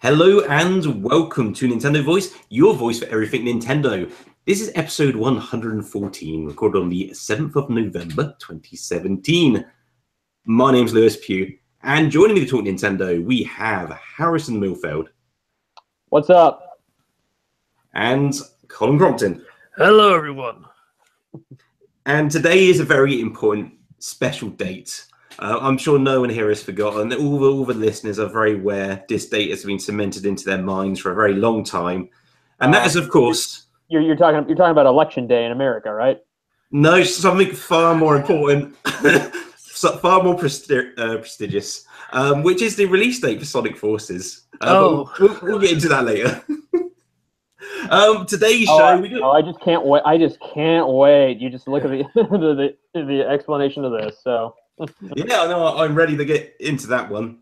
Hello and welcome to Nintendo Voice, your voice for everything Nintendo. This is episode 114, recorded on the 7th of November 2017. My name's Lewis Pugh, and joining me to talk Nintendo, we have Harrison Milfeld. What's up? And Colin Crompton. Hello, everyone. And today is a very important special date. I'm sure no one here has forgotten. All the listeners are very aware this date has been cemented into their minds for a very long time, and that is, of course, you're talking about Election Day in America, right? No, something far more important, far more prestigious, which is the release date for Sonic Forces. We'll get into that later. Today's show. I just can't wait. You just look at the explanation of this. So. Yeah, no, I'm ready to get into that one.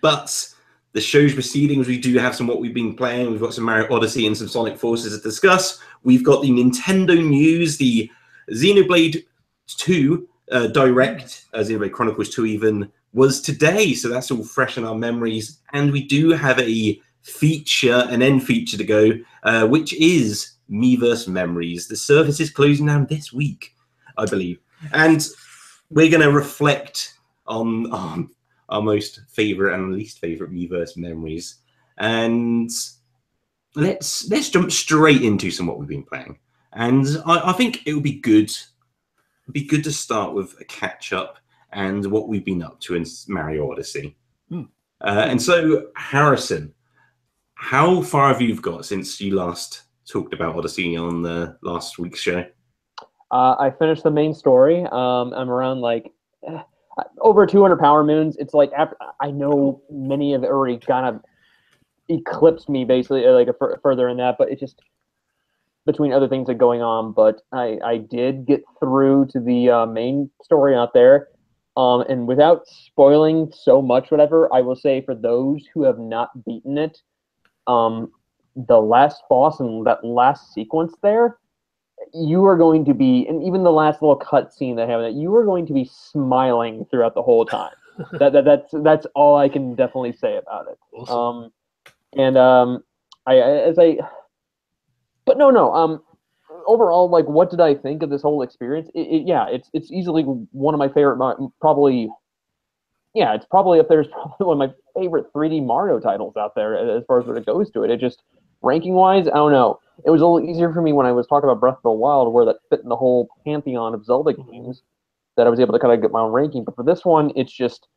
But the show's proceedings, we do have some what we've been playing. We've got some Mario Odyssey and some Sonic Forces to discuss. We've got the Nintendo news, the Xenoblade 2 Direct, Xenoblade Chronicles 2 even, was today. So that's all fresh in our memories. And we do have an end feature to go, which is Miiverse Memories. The service is closing down this week, I believe. And we're going to reflect on our most favorite and least favorite Miiverse memories, and let's jump straight into some what we've been playing. And I think it would be good. It'd be good to start with a catch up and what we've been up to in Mario Odyssey. And so, Harrison, how far have you got since you last talked about Odyssey on the last week's show? I finished the main story. I'm around over 200 power moons. It's like I know many have already kind of eclipsed me, basically, further in that. But it's just between other things that are going on. But I did get through to the main story out there. And without spoiling so much, whatever, I will say for those who have not beaten it, the last boss and that last sequence there, you are going to be, and even the last little cut scene they have in it, you are going to be smiling throughout the whole time. That's all I can definitely say about it. Awesome. Overall, what did I think of this whole experience? It's easily one of my favorite, it's probably up there. It's probably one of my favorite 3D Mario titles out there as far as what it goes to it. It just, ranking wise, I don't know. It was a little easier for me when I was talking about Breath of the Wild, where that fit in the whole pantheon of Zelda games, that I was able to kind of get my own ranking. But for this one, it's just,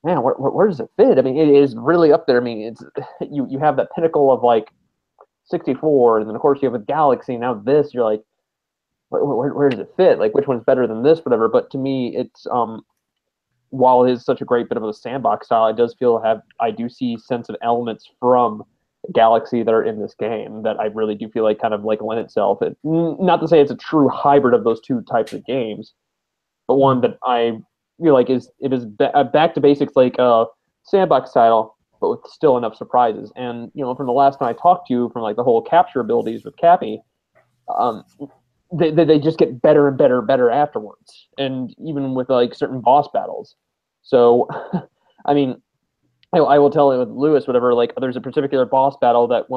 man, where does it fit? I mean, it is really up there. I mean, it's you have that pinnacle of 64, and then of course you have a Galaxy. Now this, you're like, where does it fit? Which one's better than this? Whatever. But to me, it's while it is such a great bit of a sandbox style, it does I do see sense of elements from Galaxy that are in this game that I really do feel kind of lend itself. Not to say it's a true hybrid of those two types of games, but one that I feel is back to basics, a sandbox title, but with still enough surprises. And from the last time I talked to you, from the whole capture abilities with Cappy, they just get better and better and better afterwards, and even with certain boss battles. So, I mean, I will tell it with Lewis, whatever, there's a particular boss battle that,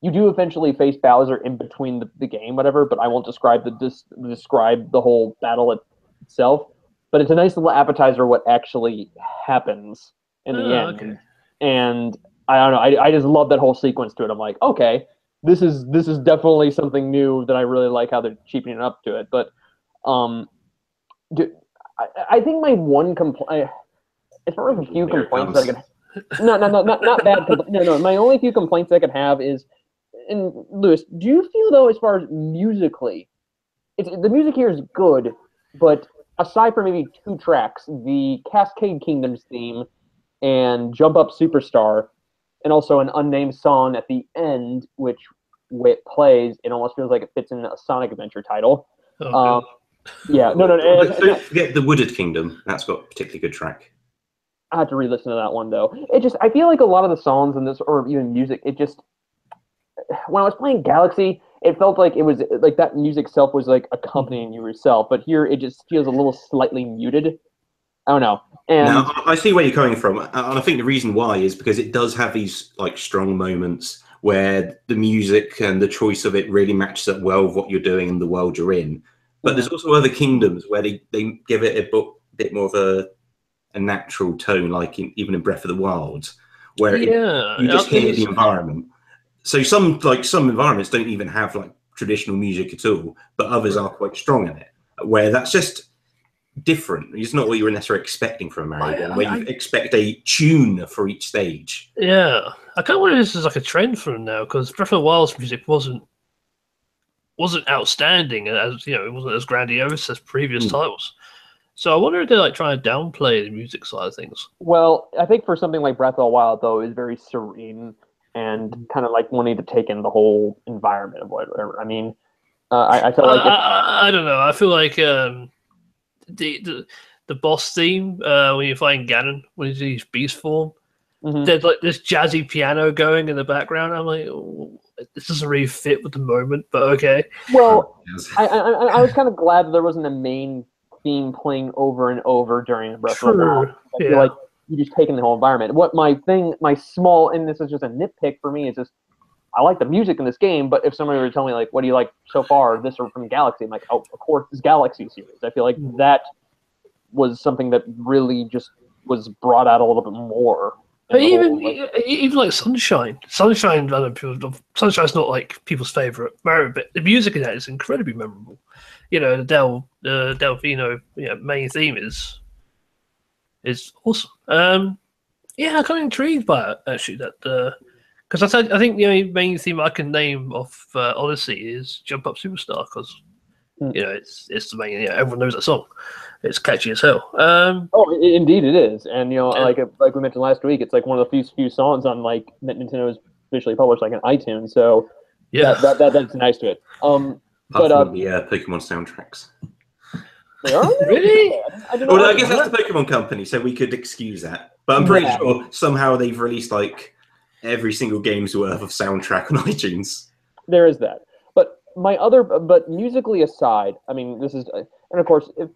you do eventually face Bowser in between the game, whatever, but I won't describe the whole battle itself. But it's a nice little appetizer what actually happens in the end. Okay. And I don't know, I just love that whole sequence to it. I'm like, okay, this is definitely something new that I really like how they're cheapening up to it. But I think my one complaint, as far as a few complaints that I could, not bad. No. My only few complaints I could have is, and Lewis, do you feel though, as far as musically, the music here is good, but aside from maybe two tracks, the Cascade Kingdoms theme and Jump Up Superstar, and also an unnamed song at the end, which way it plays, it almost feels like it fits in a Sonic Adventure title. Okay. Yeah, no. Don't forget the Wooded Kingdom. That's got a particularly good track. I have to re-listen to that one though. I feel like a lot of the songs in this, or even music, when I was playing Galaxy, it felt like it was that music itself was accompanying you yourself. But here it just feels a little slightly muted. I don't know. And now I see where you're coming from, and I think the reason why is because it does have these like strong moments where the music and the choice of it really matches up well with what you're doing and the world you're in. But there's also other kingdoms where they give it a bit more of a natural tone, like even in Breath of the Wild, where you just hear the environment. So some environments don't even have like traditional music at all, but others are quite strong in it, where that's just different. It's not what you were necessarily expecting from a Mario game, where you expect a tune for each stage. Yeah, I kind of wonder if this is like a trend for them now, because Breath of the Wild's music wasn't outstanding, as it wasn't as grandiose as previous titles. So I wonder if they're like trying to downplay the music side of things. Well, I think for something like Breath of the Wild, though, is very serene and kind of like wanting to take in the whole environment of whatever. I mean, I feel like I don't know. I feel like the boss theme when you're fighting Ganon when he's in his beast form, there's like this jazzy piano going in the background. I'm like, oh, this doesn't really fit with the moment, but okay. Well, I was kind of glad that there wasn't a main theme playing over and over during Breath of the Wild. I feel like you just taking the whole environment. What my small, and this is just a nitpick for me, is just I like the music in this game, but if somebody were to tell me like, what do you like so far, this or from Galaxy, I'm like, oh, of course, this Galaxy series. I feel like that was something that really just was brought out a little bit more. But even like Sunshine, Sunshine's not like people's favorite Mario, but the music in that is incredibly memorable. The Delfino main theme is awesome. I'm kind of intrigued by it actually. That because I think the only main theme I can name of Odyssey is Jump Up Superstar, because it's the main. Everyone knows that song. It's catchy as hell. Indeed it is, and like we mentioned last week, it's like one of the few songs on like that Nintendo's officially published, like in iTunes. So that's nice to it. Apart from the Pokemon soundtracks. They are really? I guess that's the Pokemon company, so we could excuse that. But I'm pretty sure somehow they've released like every single game's worth of soundtrack on iTunes. There is that. But musically aside, I mean, this is, and of course, if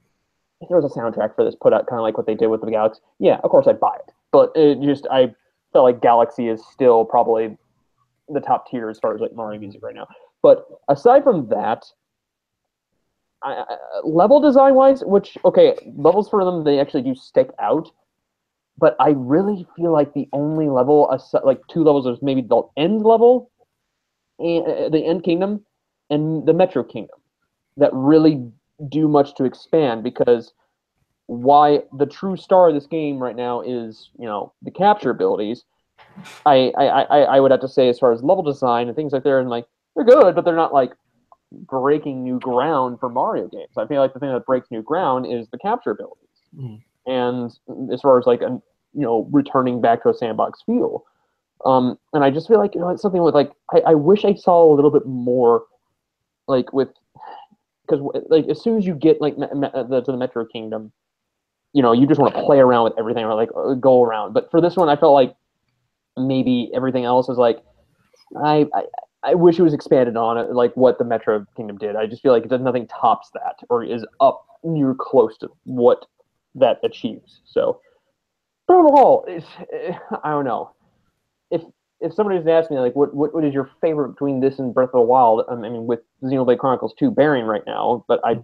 there was a soundtrack for this put out, kind of like what they did with the Galaxy, of course I'd buy it. But I felt like Galaxy is still probably the top tier as far as like Mario music right now. But aside from that, level design wise, levels for them, they actually do stick out. But I really feel like the only level, like two levels, is maybe the end level, and the end kingdom, and the Metro Kingdom, that really do much to expand, because why the true star of this game right now is the capture abilities. I would have to say, as far as level design and things like that, and like they're good, but they're not like breaking new ground for Mario games. I feel like the thing that breaks new ground is the capture abilities, and as far as like returning back to a sandbox feel. And I just feel like it's something with like I wish I saw a little bit more, like with, because like as soon as you get like to the Metro Kingdom, you just want to play around with everything or like go around. But for this one, I felt like maybe everything else is like I wish it was expanded on it, like what the Metro Kingdom did. I just feel like nothing tops that or is up near close to what that achieves. So, but overall, I don't know. If somebody was to ask me like what is your favorite between this and Breath of the Wild, I mean with Xenoblade Chronicles 2 bearing right now, but I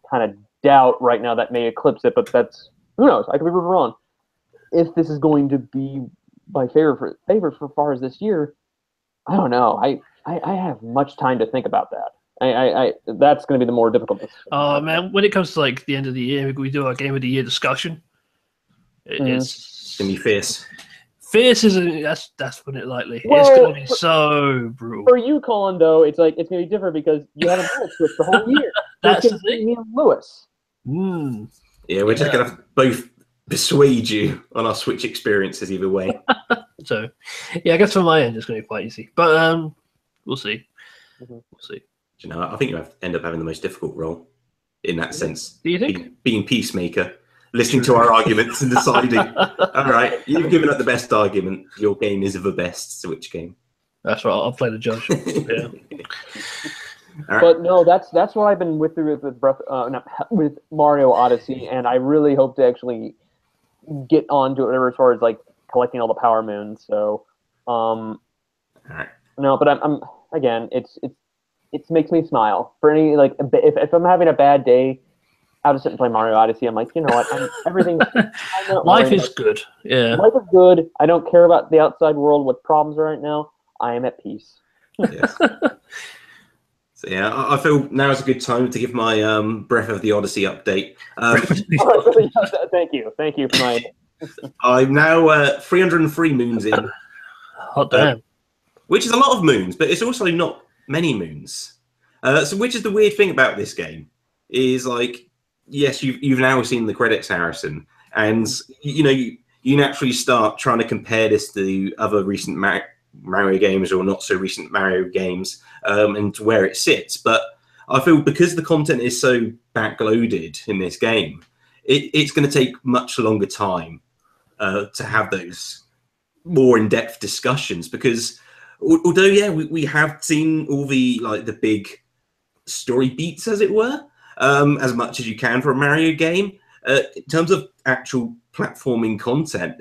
kind of doubt right now that may eclipse it. But that's, who knows? I could be proven wrong. If this is going to be my favorite for far as this year, I don't know. I have much time to think about that. I that's going to be the more difficult. Oh man, when it comes to like the end of the year, we do our game of the year discussion. It's gonna be fierce. Fierce isn't. That's putting it lightly. Well, it's going to be so brutal. For you, Colin, though, it's like it's going to be different because you haven't switched the whole year. That's the thing. Me and Lewis. Yeah, we're just going to both persuade you on our Switch experiences either way. So, yeah, I guess from my end it's going to be quite easy, but we'll see. We'll see. I think you end up having the most difficult role in that sense. Do you think? Being peacemaker. Listening to our arguments and deciding, all right, you've given up the best argument. Your game is the best Switch game. That's right. I'll play the judge. Yeah. Right. But no, that's what I've been with Mario Odyssey, and I really hope to actually get onto it, whatever, as far as like collecting all the power moons. So, Right. no, but I'm again, it makes me smile. For any like if I'm having a bad day, I'll just sit and play Mario Odyssey. I'm like, you know what? Everything. Life is good. Yeah. Life is good. I don't care about the outside world, what problems are right now. I am at peace. Yes. So yeah, I feel now is a good time to give my Breath of the Odyssey update. Thank you for my. I'm now 303 moons in. Hot damn. Which is a lot of moons, but it's also not many moons. So which is the weird thing about this game is like, yes, you've now seen the credits, Harrison, and you naturally start trying to compare this to other recent Mario games or not so recent Mario games, and to where it sits. But I feel because the content is so backloaded in this game, it's going to take much longer time to have those more in-depth discussions, because although we have seen all the big story beats, as it were, as much as you can for a Mario game, in terms of actual platforming content,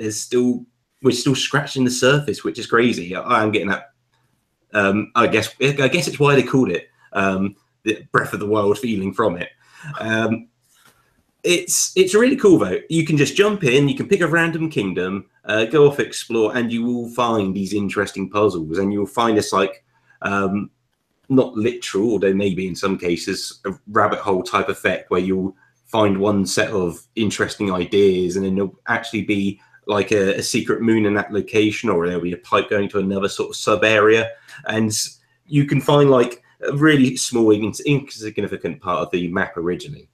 we're still scratching the surface, which is crazy. I am getting that. I guess it's why they called it the Breath of the Wild feeling from it. It's really cool though. You can just jump in, you can pick a random kingdom, go off explore, and you will find these interesting puzzles, and you'll find this like not literal, although maybe in some cases a rabbit hole type effect where you'll find one set of interesting ideas, and then there'll actually be like a secret moon in that location, or there'll be a pipe going to another sort of sub area, and you can find like a really small, insignificant part of the map originally,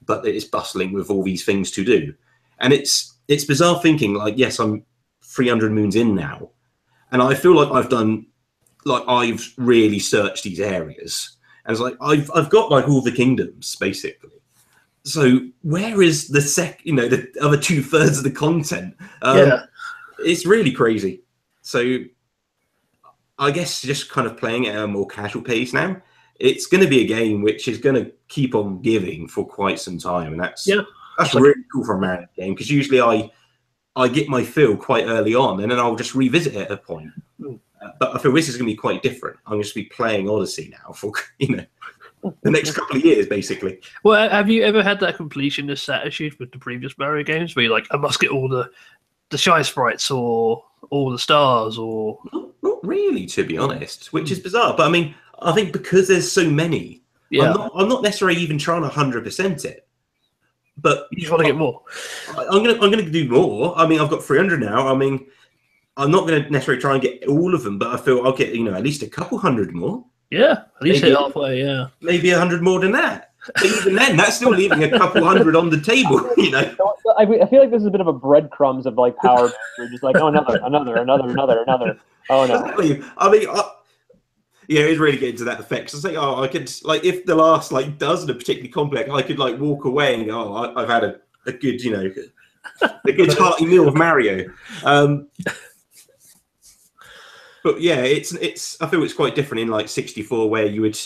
but it's bustling with all these things to do. And it's bizarre thinking, like, yes, I'm 300 moons in now, and I feel like I've really searched these areas, and it's like I've got like all the kingdoms basically. So where is the the other 2/3 of the content? It's really crazy. So I guess just kind of playing at a more casual pace now, it's going to be a game which is going to keep on giving for quite some time, and that's really cool for a Mario game, because usually I get my fill quite early on, and then I'll just revisit it at a point. But I feel this is going to be quite different. I'm going to be playing Odyssey now for the next couple of years, basically. Well, have you ever had that completionist attitude with the previous Mario games, where you're like, I must get all the shy sprites or all the stars, or not really, to be honest, which is bizarre. But I mean, I think because there's so many, I'm not necessarily even trying to 100% it. But you just want to get more. I'm gonna do more. I mean, I've got 300 now. I mean, I'm not going to necessarily try and get all of them, but I feel I'll get at least a couple hundred more. Yeah, at least hit halfway. Yeah, maybe 100 more than that. But even then, that's still leaving a couple hundred on the table. I feel like this is a bit of a breadcrumbs of like power. We're just like, oh, another. Oh no. Exactly. I mean, it's really getting to that effect. So say, I could like if the last like dozen are particularly complex, I could like walk away and go, I've had a good a good hearty meal of Mario. But yeah, it's. I feel it's quite different in like 64, where you would.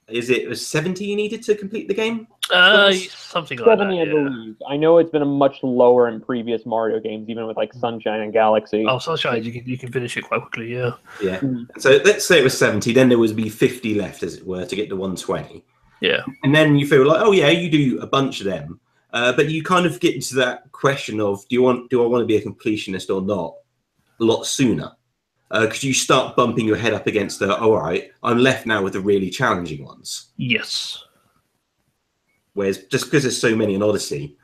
Is it 70 you needed to complete the game? Something like 70, that. 70, I believe. I know it's been a much lower in previous Mario games, even with like Sunshine and Galaxy. Oh, Sunshine, you can finish it quite quickly. Yeah. Yeah. So let's say it was 70. Then there would be 50 left, as it were, to get to 120. Yeah. And then you feel like, oh yeah, you do a bunch of them, but you kind of get into that question of do I want to be a completionist or not a lot sooner. Because you start bumping your head up against all right, I'm left now with the really challenging ones. Yes. Whereas just because there's so many in Odyssey,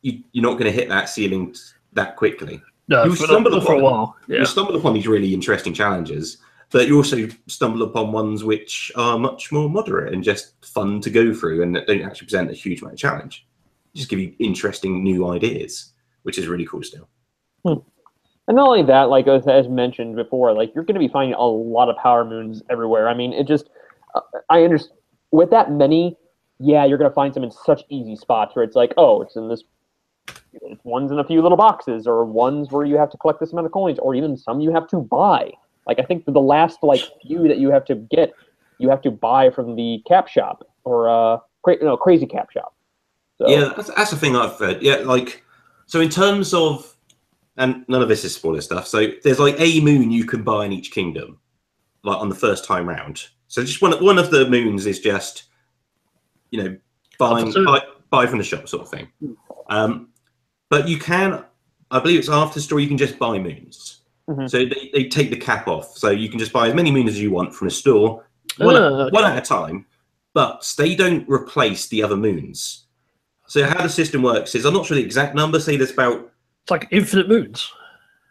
you're not going to hit that ceiling that quickly. No, for a while. Yeah. You stumble upon these really interesting challenges, but you also stumble upon ones which are much more moderate and just fun to go through, and that don't actually present a huge amount of challenge. Just give you interesting new ideas, which is really cool still. And not only that, like as mentioned before, like you're going to be finding a lot of power moons everywhere. I mean, it just, I understand with that many, you're going to find some in such easy spots where it's like, oh, it's in this, one's in a few little boxes, or ones where you have to collect this amount of coins, or even some you have to buy. Like I think the last few that you have to get, you have to buy from the cap shop or crazy cap shop. So. Yeah, that's the thing I've heard. Yeah, like So in terms of, and none of this is spoiler stuff. So there's like a moon you can buy in each kingdom, like on the first time round. So just one of the moons is just, you know, buy from the shop sort of thing. But you can, I believe it's after story, you can just buy moons. So they take the cap off. So you can just buy as many moons as you want from a store, one at a time, but they don't replace the other moons. So how the system works is, I'm not sure the exact number, say there's about... It's like infinite moons.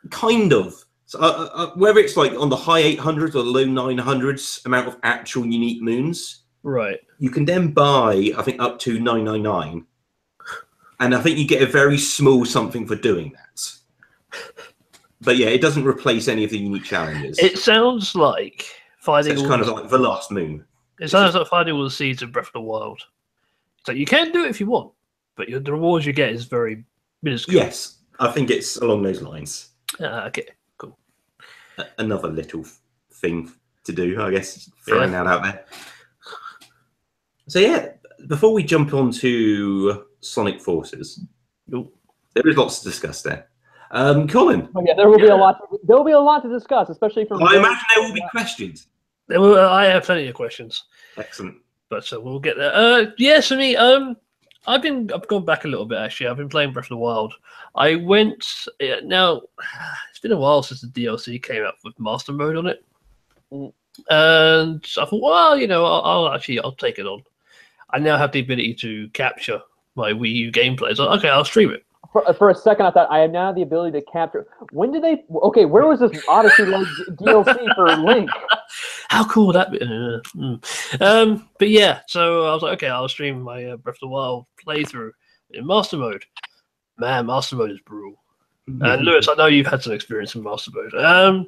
Kind of. So, whether it's like on the high 800s or the low 900s amount of actual unique moons. Right. You can then buy, I think, up to 999. And I think you get a very small something for doing that. But yeah, it doesn't replace any of the unique challenges. It sounds like finding... So it's kind of like the last moon. It sounds like finding all the seeds of Breath of the Wild. So you can do it if you want, but the rewards you get is very minuscule. Yes, I think it's along those lines. Okay, cool. Another little thing to do, I guess, throwing that out there. So yeah, before we jump on to Sonic Forces, there is lots to discuss there. Colin. Oh, yeah, there will be a lot. There will be a lot to discuss, especially from. I imagine there will be questions. I have plenty of questions. Excellent. But we'll get there. Yes, for me, I've gone back a little bit actually. I've been playing Breath of the Wild. I went now. It's been a while since the DLC came out with Master Mode on it, and I thought, well, you know, I'll take it on. I now have the ability to capture my Wii U gameplay. So okay, I'll stream it. For a second, I thought I have now the ability to capture. When did they? Okay, where was this Odyssey DLC for Link? How cool would that be? But yeah, so I was like, okay, I'll stream my Breath of the Wild playthrough in Master Mode. Man, Master Mode is brutal. And Lewis, I know you've had some experience in Master Mode.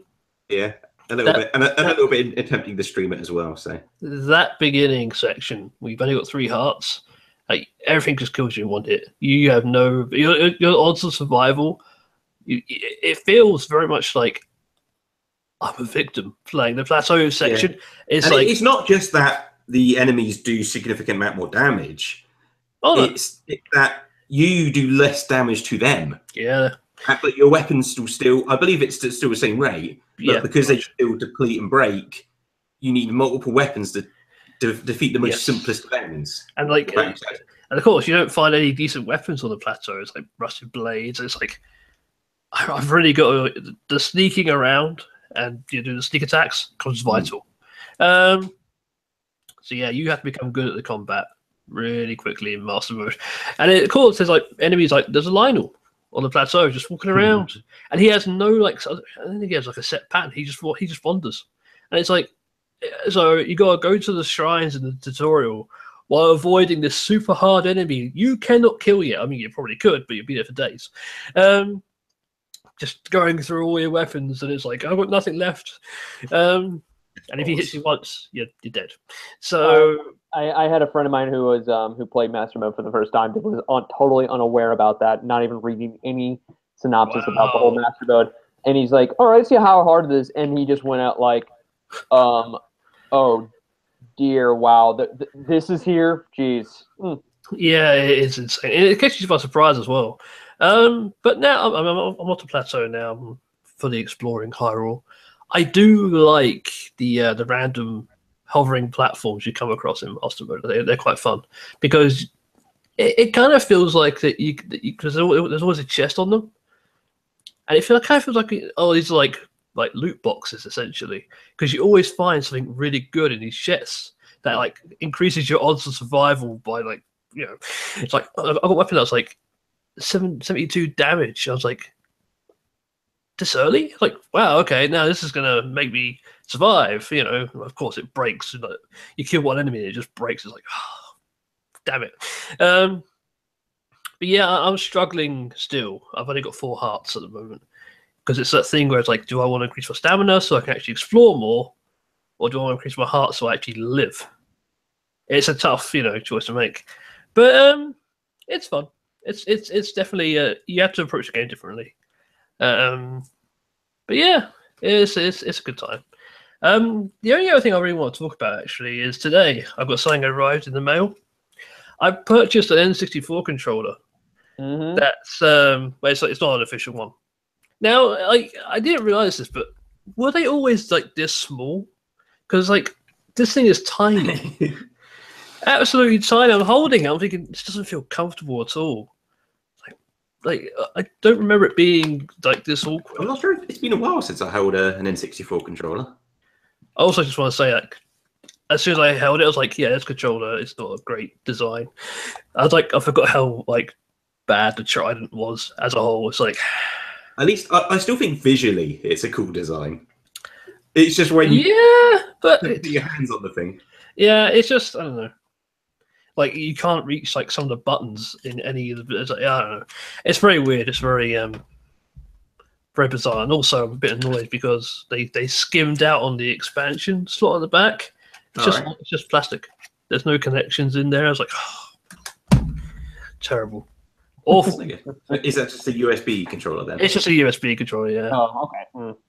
Yeah, a little bit, and a little bit in attempting to stream it as well. So that beginning section, we've only got 3 hearts. Like everything just kills you in one hit. You have no your odds of survival. It feels very much like I'm a victim playing the plateau section. Yeah. It's like it's not just that the enemies do significant amount more damage. It's that you do less damage to them. Yeah. But your weapons still I believe it's still the same rate. But because they still deplete and break, you need multiple weapons to defeat the most simplest of enemies. And and of course you don't find any decent weapons on the plateau. It's like rusted blades. It's like I've really got the sneaking around and you do the sneak attacks becomes vital. So yeah, you have to become good at the combat really quickly in Master Mode. And of course there's like enemies like there's a Lionel on the plateau just walking around, and he has no like I don't think he has like a set pattern. He just wanders, and it's like. So you gotta go to the shrines in the tutorial while avoiding this super hard enemy you cannot kill yet. I mean, you probably could, but you'd be there for days. Just going through all your weapons, and it's like I've got nothing left. And if he hits you once, you're dead. So I had a friend of mine who was who played Master Mode for the first time. That was totally unaware about that, not even reading any synopsis about the whole Master Mode. And he's like, "All right, see how hard it is," and he just went out like. Oh dear! Wow, this is here. Jeez. Yeah, it is insane. It catches you by surprise as well. But now I'm on the plateau now. I'm fully exploring Hyrule. I do like the random hovering platforms you come across in Master Mode. They're quite fun because it kind of feels like that you because there's always a chest on them, and it kind of feels like these are like loot boxes essentially, because you always find something really good in these chests that like increases your odds of survival by like, you know, it's like I've got a weapon that's like 72 damage. I was like, this early? Like, wow, okay, now this is gonna make me survive. You know, of course it breaks. You kill one enemy and it just breaks. It's like, oh, damn it. But yeah, I'm struggling still. I've only got 4 hearts at the moment. Because it's that thing where it's like, do I want to increase my stamina so I can actually explore more, or do I want to increase my heart so I actually live? It's a tough, choice to make, but it's fun. It's definitely you have to approach the game differently. But yeah, it's a good time. The only other thing I really want to talk about actually is today I've got something arrived in the mail. I purchased an N64 controller. That's but it's not an official one. Now, I didn't realize this, but were they always like this small? Because like this thing is tiny, absolutely tiny. I'm holding it. I'm thinking this doesn't feel comfortable at all. Like I don't remember it being like this awkward. I'm not sure. It's been a while since I held an N64 controller. I also just want to say, like, as soon as I held it, I was like, yeah, this controller is not a great design. I forgot how like bad the Trident was as a whole. It's like, at least I still think visually it's a cool design. It's just when you but put your hands on the thing. Yeah, it's just I don't know. Like you can't reach like some of the buttons in any of the. It's like, I don't know. It's very weird. It's very very bizarre, and also I'm a bit annoyed because they skimmed out on the expansion slot at the back. It's just plastic. There's no connections in there. I was like, oh, terrible, awful. Is that just a USB controller then? It's just a USB controller. Yeah. Oh, okay.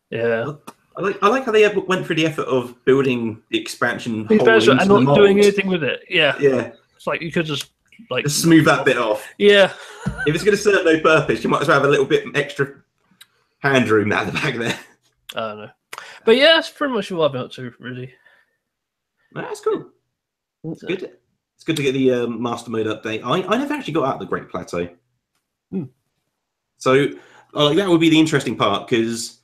Yeah. I like how they went through the effort of building the expansion hole and not doing anything with it. Yeah. Yeah. It's like you could just smooth that bit off. Yeah. If it's going to serve no purpose, you might as well have a little bit extra hand room at the back there. I don't know. But yeah, that's pretty much what I've been up to, really. That's cool. It's good. It's good to get the Master Mode update. I never actually got out the Great Plateau. So that would be the interesting part, because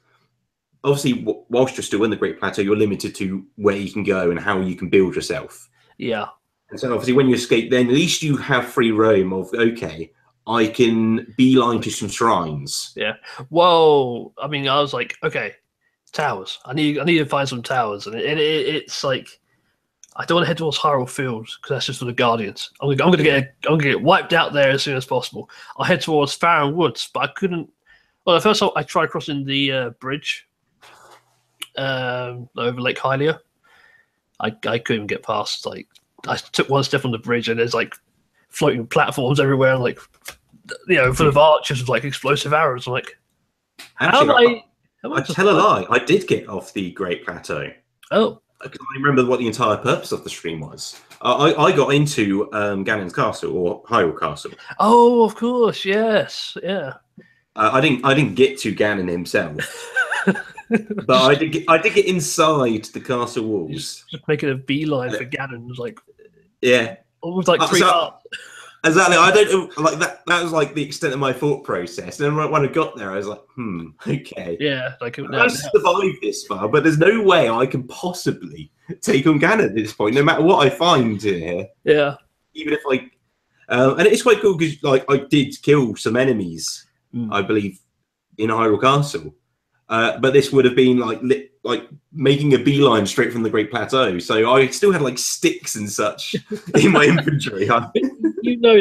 obviously whilst you're still in the Great Plateau, you're limited to where you can go and how you can build yourself. Yeah. And so obviously when you escape, then at least you have free roam of, okay, I can beeline to some shrines. Yeah. Well, I mean, I was like, okay, towers. I need to find some towers, and it's like I don't want to head towards Hyrule Fields because that's just for the Guardians. I'm gonna get wiped out there as soon as possible. I'll head towards Farron Woods, but I couldn't. Well, at first I tried crossing the bridge over Lake Hylia. I couldn't get past. Like I took one step on the bridge, and there's like floating platforms everywhere, and like full of archers with like explosive arrows. I'm like, actually, I tell a lie. I did get off the Great Plateau. Oh. Because I remember what the entire purpose of the stream was. I got into Ganon's Castle, or Hyrule Castle. Oh, of course, yes, yeah. I didn't get to Ganon himself, but I did get inside the castle walls. Just making a beeline for Ganon, was like, yeah, almost like three parts. Exactly. I don't like that. That was like the extent of my thought process. And then when I got there, I was like, okay. Yeah, like I've survived this far, but there's no way I can possibly take on Ganon at this point, no matter what I find in here. Yeah. Even if and it's quite cool because like I did kill some enemies, I believe, in Hyrule Castle. But this would have been like making a beeline straight from the Great Plateau. So I still had like sticks and such in my inventory.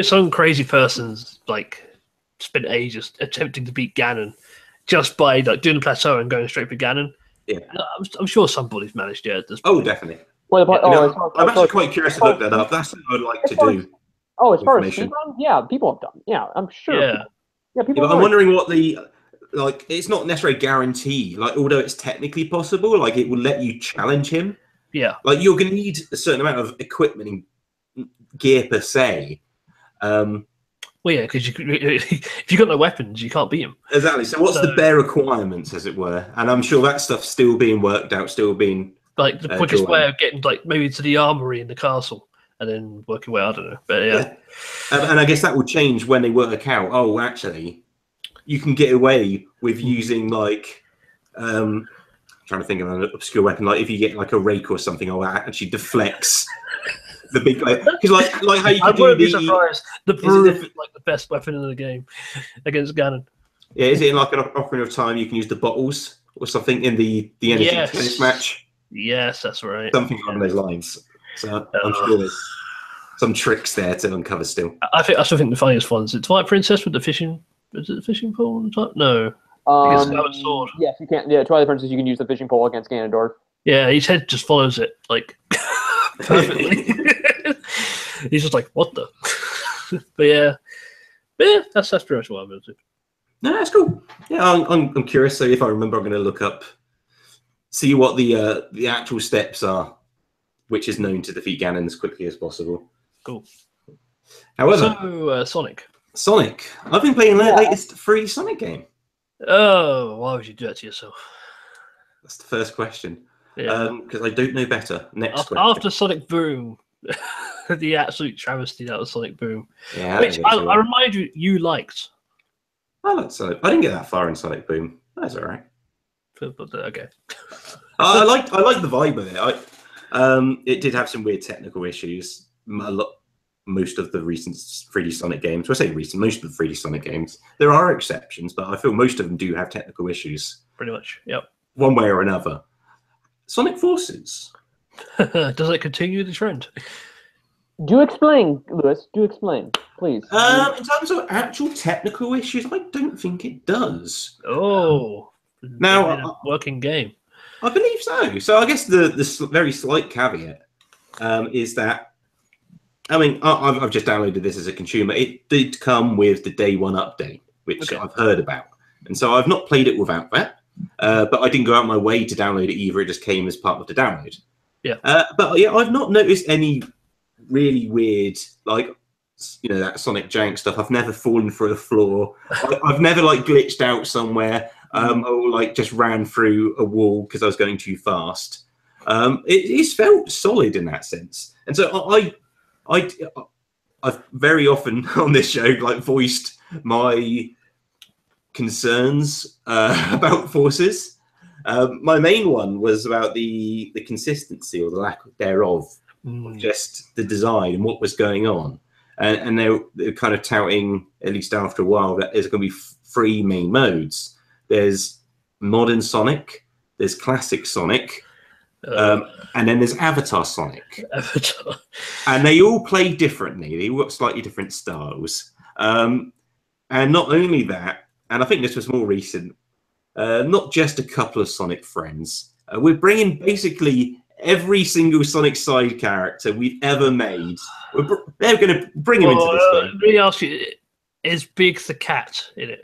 Some crazy person's like spent ages attempting to beat Ganon just by like doing the plateau and going straight for Ganon. Yeah, I'm sure somebody's managed it at this point. Oh, definitely. Well, I'm actually quite curious to look that up. That's something I'd like to do. Oh, as far as speedrun, yeah, people have done. Yeah, I'm sure. Yeah, people. I'm wondering what the it's not necessarily guaranteed. Like, although it's technically possible, like it will let you challenge him. Yeah, like you're going to need a certain amount of equipment and gear per se. Well, yeah, because if you've got no weapons, you can't beat him. Exactly. So what's the bare requirements, as it were? And I'm sure that stuff's still being worked out, still being like the quickest way of getting like maybe to the armory in the castle and then working away. I don't know, but yeah. And I guess that will change when they work out. Oh, actually, you can get away with using like I'm trying to think of an obscure weapon. Like if you get like a rake or something, that actually deflects. The big because like how you can do the broom is like the best weapon in the game against Ganon. Yeah, is it in like an offering of time you can use the bottles or something in the energy tennis match? Yes, that's right. Something along those lines. So I'm sure there's some tricks there to uncover still. I still think the funniest ones. It's Twilight Princess with the fishing. Is it the fishing pole on the top? No. Sword. Yes, you can. Yeah, Twilight Princess. You can use the fishing pole against Ganondorf. Yeah, his head just follows it like perfectly. He's just like, what the? but yeah, that's pretty much what I'm going to do. No, that's cool. Yeah, I'm curious. So if I remember, I'm going to look up, see what the actual steps are, which is known to defeat Ganon as quickly as possible. Cool. However, so Sonic. Sonic. I've been playing the latest free Sonic game. Oh, why would you do that to yourself? That's the first question. Yeah. Because I don't know better. Next question. After Sonic Boom, the absolute travesty that was Sonic Boom, Yeah, which I remind you, you liked. I like Sonic. I didn't get that far in Sonic Boom. That's all right. Okay. I like the vibe of it. It did have some weird technical issues. Most of the recent 3D Sonic games. Well, I say recent. Most of the 3D Sonic games. There are exceptions, but I feel most of them do have technical issues. Pretty much. Yep. One way or another. Sonic Forces. Does it continue the trend? Do explain, Lewis. Do explain, please. In terms of actual technical issues, I don't think it does. Oh, now working game. I believe so. So I guess the very slight caveat is that, I mean, I've just downloaded this as a consumer. It did come with the day one update, which I've heard about, and so I've not played it without that. But I didn't go out my way to download it either. It just came as part of the download. Yeah. But yeah, I've not noticed any really weird, like, that Sonic Jank stuff. I've never fallen through a floor. I've never glitched out somewhere, or just ran through a wall because I was going too fast. It's felt solid in that sense, and so I've very often on this show voiced my concerns about Forces. My main one was about the consistency or the lack thereof, of just the design and what was going on. And they're kind of touting, at least after a while, that there's going to be 3 main modes. There's modern Sonic, there's classic Sonic, and then there's Avatar Sonic. Avatar. And they all play differently. They all got slightly different styles. And not only that, and I think this was more recent, not just a couple of Sonic friends. We're bringing basically every single Sonic side character we've ever made. They're going to bring him into this game. Let me ask you, is Big the Cat in it?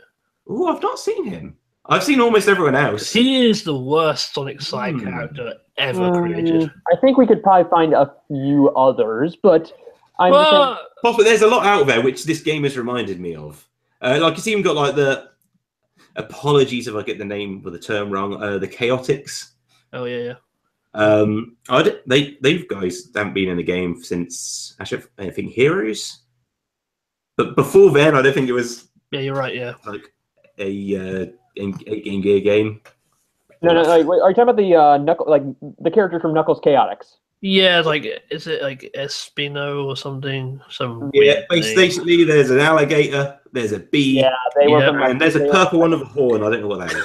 Oh, I've not seen him. I've seen almost everyone else. He is the worst Sonic side character ever created. I think we could probably find a few others, but Possibly, there's a lot out there which this game has reminded me of. It's even got the apologies if I get the name or the term wrong. The Chaotix. Oh yeah. They've guys haven't been in the game since actually I think Heroes, but before then I don't think it was. Yeah, you're right. Yeah, a Game Gear game. No. Are you talking about the the character from Knuckles Chaotix? Yeah, is it Espino or something? Basically, there's an alligator, there's a bee, and there's a purple one with a horn. I don't know what that is.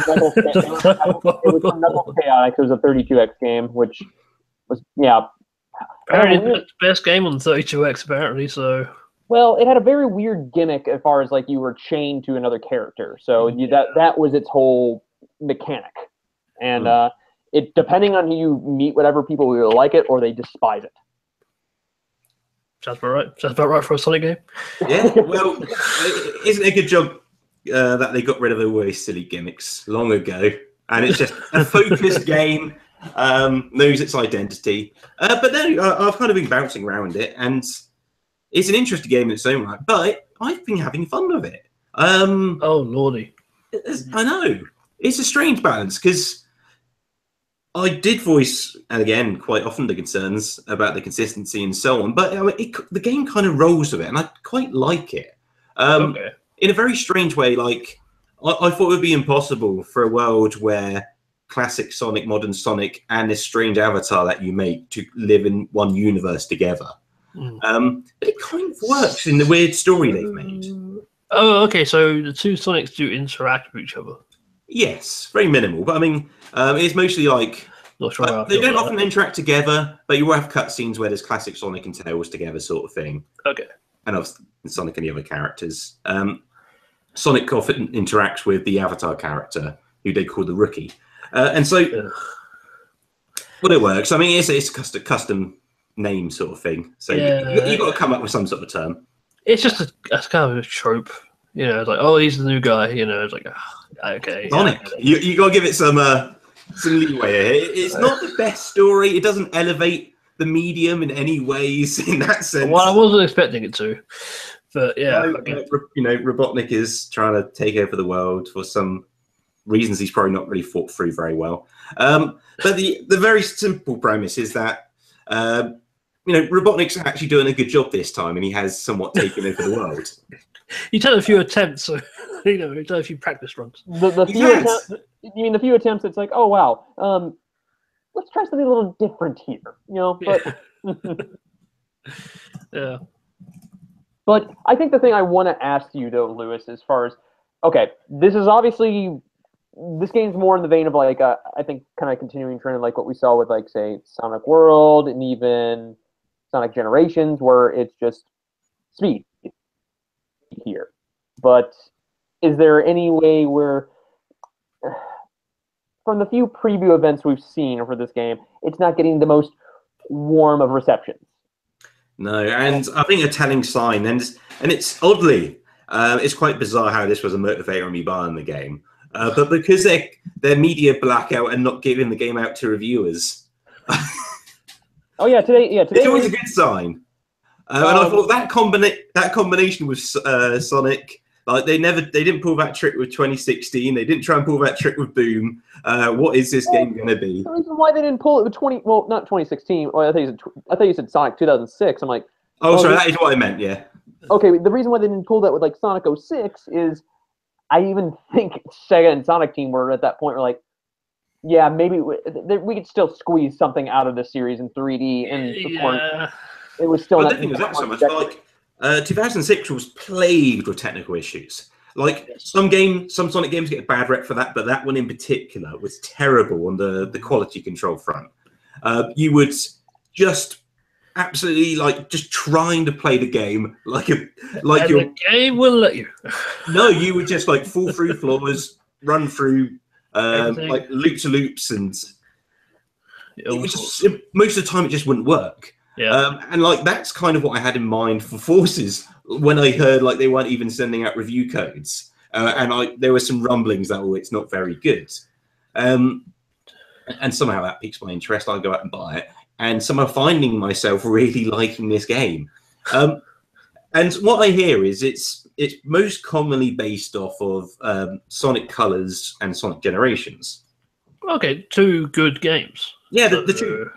It was from Knuckles Chaotix. It was a 32X game, which was apparently the best game on 32X. Apparently, so. Well, it had a very weird gimmick as far as you were chained to another character, so that was its whole mechanic, and it depending on who you meet, whatever people either like it or they despise it. Sounds about right. Sounds about right for a Sonic game. Yeah, well, isn't it a good job that they got rid of all these silly gimmicks long ago, and it's just a focused game, knows its identity. But then I've kind of been bouncing around it, and it's an interesting game in its own right. But I've been having fun with it. Oh lordy! I know it's a strange balance because I did voice, and again, quite often the concerns about the consistency and so on, but the game kind of rolls with it, and I quite like it. In a very strange way, I thought it would be impossible for a world where classic Sonic, modern Sonic, and this strange avatar that you make to live in one universe together. But it kind of works in the weird story they've made. Oh, okay, so the two Sonics do interact with each other. Yes, very minimal, but I mean, it's mostly not sure they don't often interact together, but you will have cutscenes where there's classic Sonic and Tails together, sort of thing. Okay. And obviously Sonic and the other characters. Sonic often interacts with the Avatar character, who they call the Rookie, and so well, it works. I mean, it's a custom name sort of thing, so you've got to come up with some sort of term. It's just a kind of a trope. It's oh, he's the new guy. It's okay. Sonic. You got to give it some leeway here. It's not the best story. It doesn't elevate the medium in any ways in that sense. Well, I wasn't expecting it to, But yeah, Robotnik is trying to take over the world for some reasons he's probably not really thought through very well. But the very simple premise is that Robotnik's actually doing a good job this time, and he has somewhat taken over the world. He's done a few attempts, so he's done a few practice runs. You mean the few attempts? It's like, oh wow, let's try something a little different here, But yeah. But I think the thing I want to ask you though, Lewis, as far as this is obviously this game's more in the vein of like I think kind of continuing trend like what we saw with like say Sonic World and even Sonic Generations, where it's just speed here. But is there any way where from the few preview events we've seen for this game, it's not getting the most warm of receptions? No, and I think a telling sign, and it's oddly, it's quite bizarre how this was a motivator on me buying the game. But because they're media blackout and not giving the game out to reviewers. Today it's always a good sign. And I thought that combination with Sonic, like they didn't pull that trick with 2016. They didn't try and pull that trick with Boom. What is this game going to be? The reason why they didn't pull it with not 2016. Well, I thought you said Sonic 2006. I'm like, sorry, that is what I meant. Yeah. Okay, the reason why they didn't pull that with like Sonic 06 is, I even think Sega and Sonic Team were at that point were like, yeah, maybe we could still squeeze something out of this series in 3D, and it was still. But the thing is that so much like 2006 was plagued with technical issues. Like some Sonic games get a bad rep for that, but that one in particular was terrible on the quality control front. You would just absolutely just trying to play the game the game will let you. No, you would just fall through floors, run through loops, and it was just, most of the time it just wouldn't work. Yeah. And that's kind of what I had in mind for Forces when I heard they weren't even sending out review codes, and there were some rumblings that it's not very good, and somehow that piques my interest. I go out and buy it, and somehow finding myself really liking this game. And what I hear is it's most commonly based off of Sonic Colors and Sonic Generations. Okay, two good games. Yeah, the two.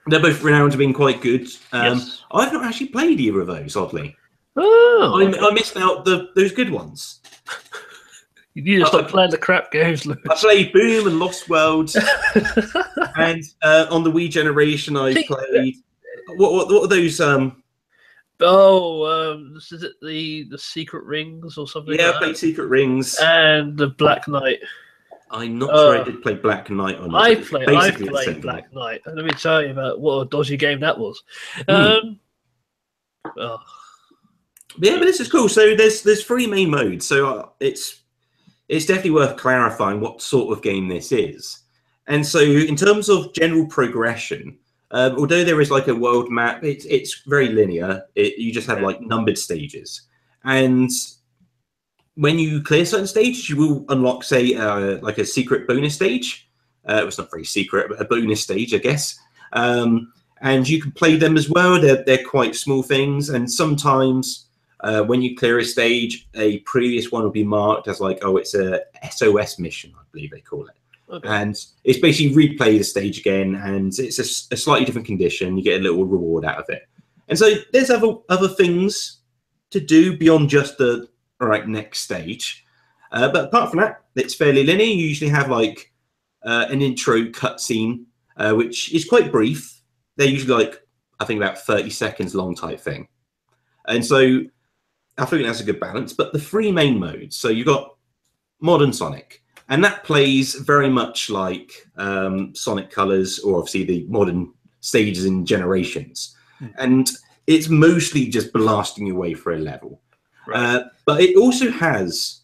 They're both renowned for being quite good. Yes. I've not actually played either of those, oddly. Oh, I missed out those good ones. You need to stop playing the crap games, Lewis. I played Boom and Lost Worlds, and on the Wii generation, I played. What are those? Is it the Secret Rings or something? Yeah, I played Secret Rings and the Black Knight. I'm not sure I did play Black Knight or not. I played Black Knight, and let me tell you about what a dodgy game that was. Yeah, but this is cool. So there's three main modes. So it's definitely worth clarifying what sort of game this is. And so in terms of general progression, although there is a world map, it's very linear. You just have numbered stages, and when you clear certain stages, you will unlock, say, a secret bonus stage. It's not very secret, but a bonus stage, I guess. And you can play them as well. They're quite small things, and sometimes when you clear a stage, a previous one will be marked as it's a SOS mission, I believe they call it. Okay. And it's basically replay the stage again, and it's a slightly different condition. You get a little reward out of it. And so there's other things to do beyond just the next stage. But apart from that, it's fairly linear. You usually have an intro cutscene, which is quite brief. They're usually I think about 30 seconds long type thing. And so I think that's a good balance. But the three main modes, so you've got Modern Sonic, and that plays very much like Sonic Colors, or obviously the modern stages and Generations. And it's mostly just blasting your way for a level. Right. But it also has,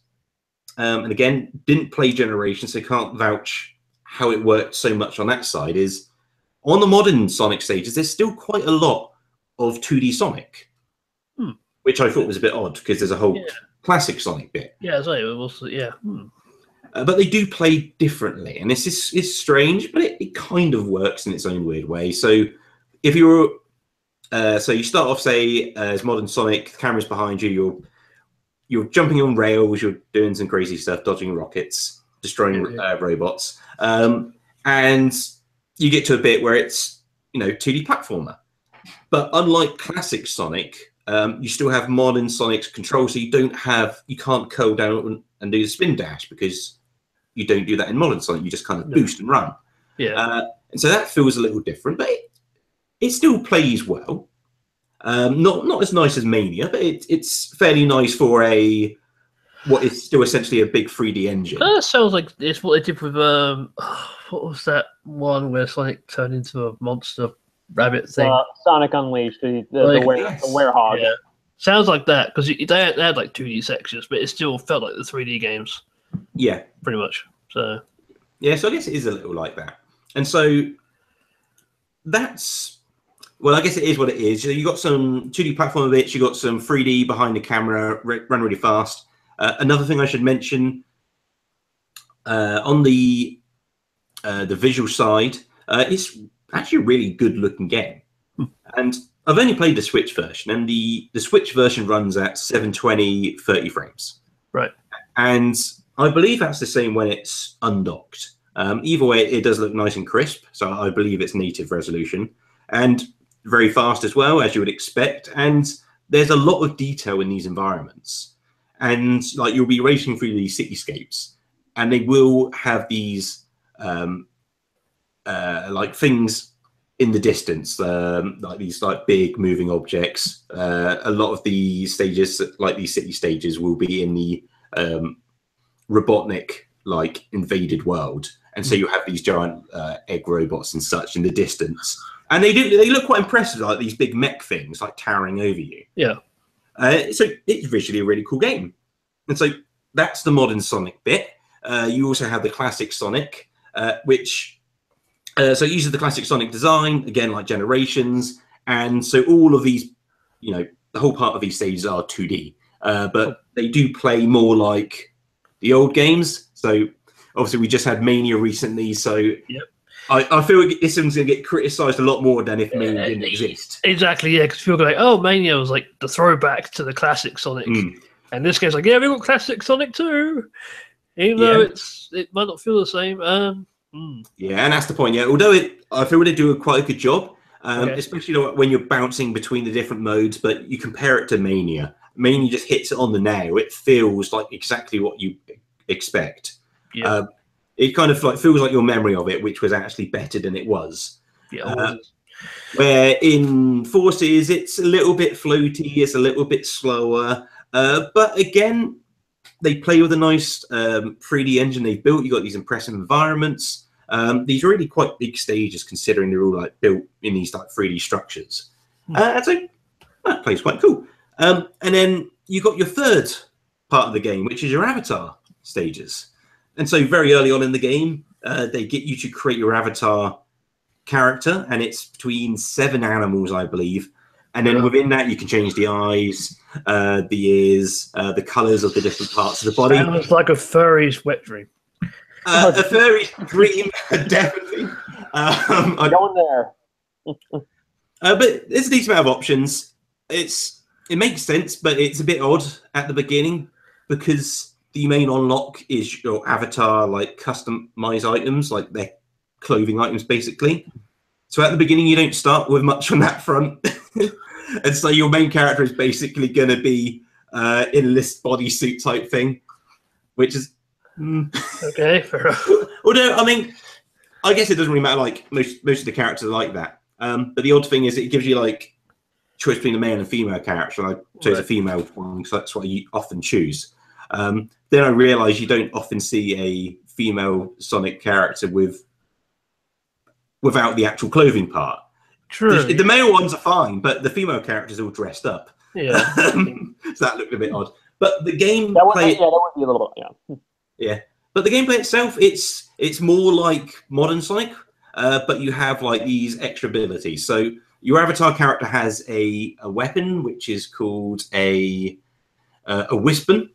and again, didn't play Generations, so can't vouch how it worked so much on that side, is on the modern Sonic stages, there's still quite a lot of 2D Sonic, which I thought was a bit odd, because there's a whole classic Sonic bit. Yeah, it was, yeah. But they do play differently, and this is strange, but it kind of works in its own weird way. So if you're So you start off, say, as modern Sonic, the camera's behind you, you're jumping on rails, you're doing some crazy stuff, dodging rockets, destroying robots, and you get to a bit where it's 2D platformer. But unlike classic Sonic, you still have modern Sonic's control, so you can't curl down and do the spin dash because you don't do that in modern Sonic. You just kind of boost and run. Yeah. And so that feels a little different, but it still plays well. Not as nice as Mania, but it's fairly nice for what is still essentially a big 3D engine. That sounds like it's what they did with what was that one where Sonic turned into a monster rabbit thing? Sonic Unleashed, the werehog. Yeah. Sounds like that because they had like 2D sections, but it still felt like the 3D games. Yeah, pretty much. So yeah, so I guess it is a little like that, and so that's. Well, I guess it is what it is. You got some 2D platform bits, you got some 3D behind the camera, run really fast. Another thing I should mention on the visual side, it's actually a really good looking game. And I've only played the Switch version, and the Switch version runs at 720 30 frames. Right. And I believe that's the same when it's undocked. Either way, it does look nice and crisp, so I believe it's native resolution. And very fast as well, as you would expect. And there's a lot of detail in these environments. And like you'll be racing through these cityscapes, and they will have these like things in the distance, like these like big moving objects. A lot of the stages, like these city stages, will be in the Robotnik like invaded world, and so you have these giant egg robots and such in the distance. And they look quite impressive, like these big mech things, like towering over you. Yeah. So it's visually a really cool game. And so that's the modern Sonic bit. You also have the classic Sonic, which so it uses the classic Sonic design, again, like Generations. And so all of these, the whole part of these stages are 2D. But they do play more like the old games. So obviously we just had Mania recently, so... Yep. I feel like this one's going to get criticised a lot more than if Mania didn't exist. Exactly, yeah, because people go like, oh, Mania was like the throwback to the classic Sonic. And this game's like, yeah, we've got classic Sonic too. Even though it might not feel the same. Yeah, and that's the point, yeah. Although I feel they do quite a good job, especially when you're bouncing between the different modes, but you compare it to Mania. Mania just hits it on the nail. It feels like exactly what you expect. Yeah. It kind of like feels like your memory of it, which was actually better than it was. Yeah. Where in Forces, it's a little bit floaty, it's a little bit slower. But again, they play with a nice 3D engine they've built. You've got these impressive environments. These are really quite big stages, considering they're all like built in these like 3D structures. So that plays quite cool. And then you got your third part of the game, which is your avatar stages. And so very early on in the game, they get you to create your avatar character, and it's between 7 animals, I believe. And then within that, you can change the eyes, the ears, the colors of the different parts of the body. Sounds like a furry's wet dream. A furry's dream, definitely. Going there. But there's a decent amount of options. It makes sense, but it's a bit odd at the beginning because the main unlock is your avatar, like customize items, like their clothing items, basically. So at the beginning, you don't start with much on that front. And so your main character is basically going to be enlist bodysuit type thing, which is... Okay, fair enough. Although, I mean, I guess it doesn't really matter, like, most of the characters are like that. But the odd thing is it gives you, like, choice between a male and female character, and I chose a female one, because that's what you often choose. Then I realised you don't often see a female Sonic character without the actual clothing part. True. The male ones are fine, but the female characters are all dressed up. Yeah. So that looked a bit odd. But the gameplay... that would be a little bit, Yeah. But the gameplay itself, it's more like modern Sonic, but you have like these extra abilities. So your avatar character has a weapon, which is called a Wispon,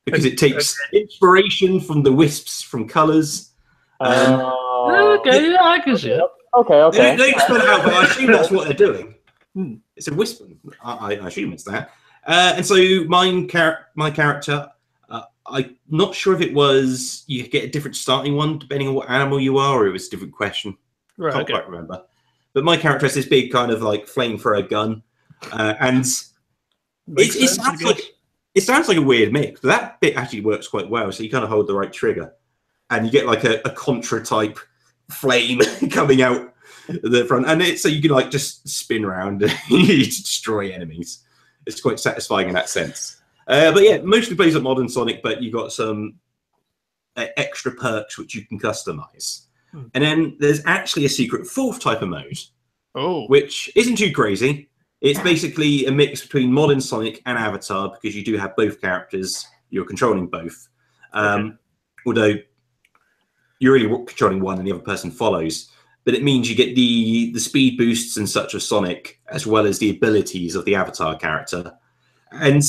because it takes inspiration from the wisps from Colors. Okay, yeah, I can see it. Okay. They don't spell it out, but I assume that's what they're doing. It's a whisper. I assume it's that. And so my character, I'm not sure if it was you get a different starting one depending on what animal you are, or it was a different question. Right, Can't quite remember. But my character has this big kind of like flamethrower gun, and it sounds like a weird mix, but that bit actually works quite well. So you kind of hold the right trigger, and you get like a Contra type flame coming out the front, and so you can like just spin around and you destroy enemies. It's quite satisfying in that sense. But yeah, mostly plays like modern Sonic, but you got some extra perks which you can customize. And then there's actually a secret fourth type of mode, which isn't too crazy. It's basically a mix between modern Sonic and Avatar, because you do have both characters. You're controlling both. Although you're really controlling one and the other person follows. But it means you get the speed boosts and such of Sonic, as well as the abilities of the Avatar character. And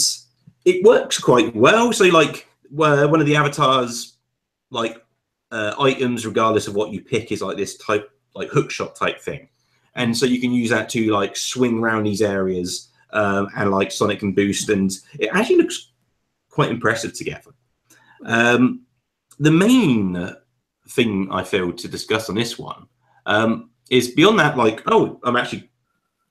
it works quite well. So like one of the Avatars, like items, regardless of what you pick, is like this type, like hookshot type thing. And so you can use that to like swing around these areas and like Sonic can boost, and it actually looks quite impressive together. The main thing I failed to discuss on this one is beyond that, like, I'm actually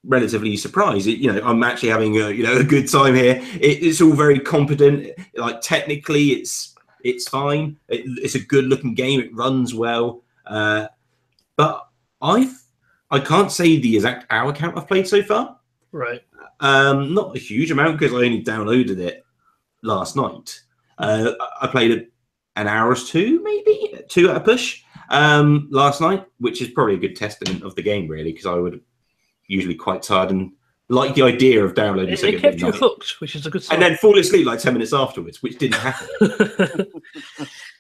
relatively surprised. I'm actually having a good time here. It's all very competent. Like technically, it's fine. It's a good looking game. It runs well, but I can't say the exact hour count I've played so far. Right. Not a huge amount, because I only downloaded it last night. I played an hour or two, maybe 2 at a push last night, which is probably a good testament of the game, really, because I would usually quite tired and like the idea of downloading. It kept you hooked, which is a good sign. And then fall asleep like 10 minutes afterwards, which didn't happen.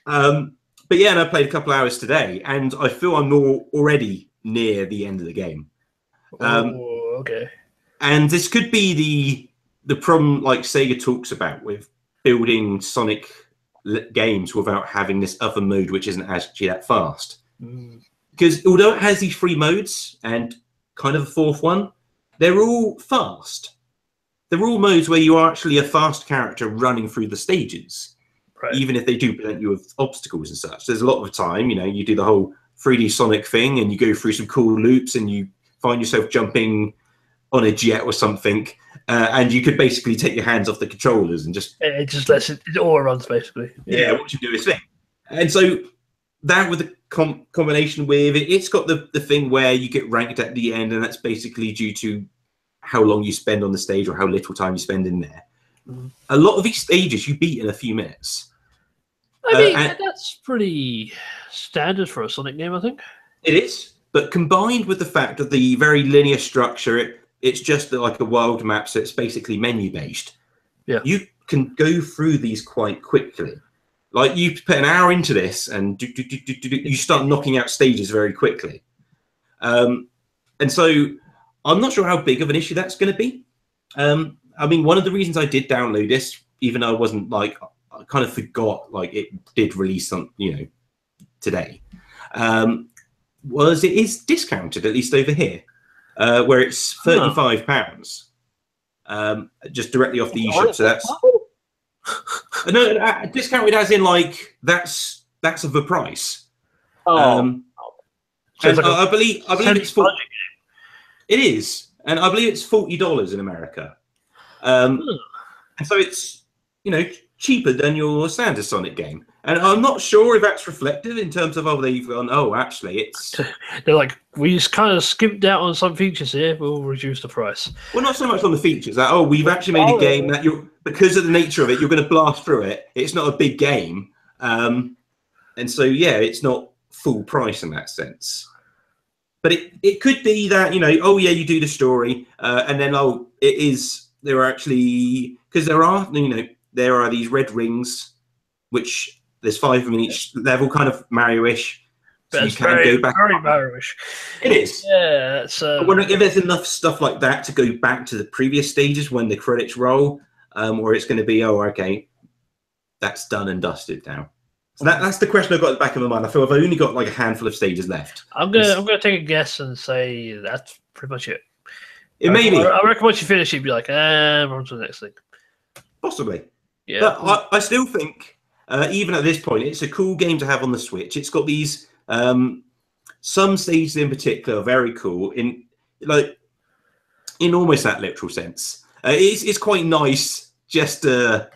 But yeah, and I played a couple hours today, and I feel I'm already near the end of the game. Okay. And this could be the problem, like Sega talks about, with building Sonic games without having this other mode, which isn't actually that fast. Because although it has these 3 modes and kind of a 4th one, they're all fast. They're all modes where you are actually a fast character running through the stages, even if they do present you with obstacles and such. There's a lot of time, you do the whole 3D Sonic thing, and you go through some cool loops, and you find yourself jumping on a jet or something, and you could basically take your hands off the controllers and just... It just lets it all runs, basically. Yeah, watch him do his thing. And so that with the combination with it's got the thing where you get ranked at the end, and that's basically due to how long you spend on the stage or how little time you spend in there. A lot of these stages you beat in a few minutes. I mean, that's pretty standard for a Sonic game, I think. It is, but combined with the fact of the very linear structure, it's just like a world map, so it's basically menu-based. Yeah. You can go through these quite quickly. Like, you put an hour into this, and you start knocking out stages very quickly. And so I'm not sure how big of an issue that's going to be. I mean, one of the reasons I did download this, even though I wasn't like... I kind of forgot, like, it did release some, today, was it is discounted, at least over here, where it's £35, just directly off the eShop. So that's no, discounted as in like that's of the price. And I believe it's it is, and I believe it's $40 in America, and so it's cheaper than your standard Sonic game. And I'm not sure if that's reflective in terms of, they've gone, actually, it's... They're like, we just kind of skimped out on some features here, we'll reduce the price. Well, not so much on the features. That, we've actually made a game that because of the nature of it, you're going to blast through it. It's not a big game. And so, yeah, it's not full price in that sense. But it could be that, you do the story, and then, it is... There are actually... Because there are these red rings, which there's 5 of them in each level, kind of Mario-ish. So you can go back. Very Mario-ish. It is. Yeah. It's, if there's enough stuff like that to go back to the previous stages when the credits roll, or it's going to be, okay, that's done and dusted now. So that's the question I've got at the back of my mind. I feel I've only got like a handful of stages left. I'm gonna take a guess and say that's pretty much it. It may be. I reckon once you finish, you'd be like, we're on to the next thing. Possibly. Yeah. But I still think, even at this point, it's a cool game to have on the Switch. It's got these some stages in particular are very cool in almost that literal sense. It's quite nice just to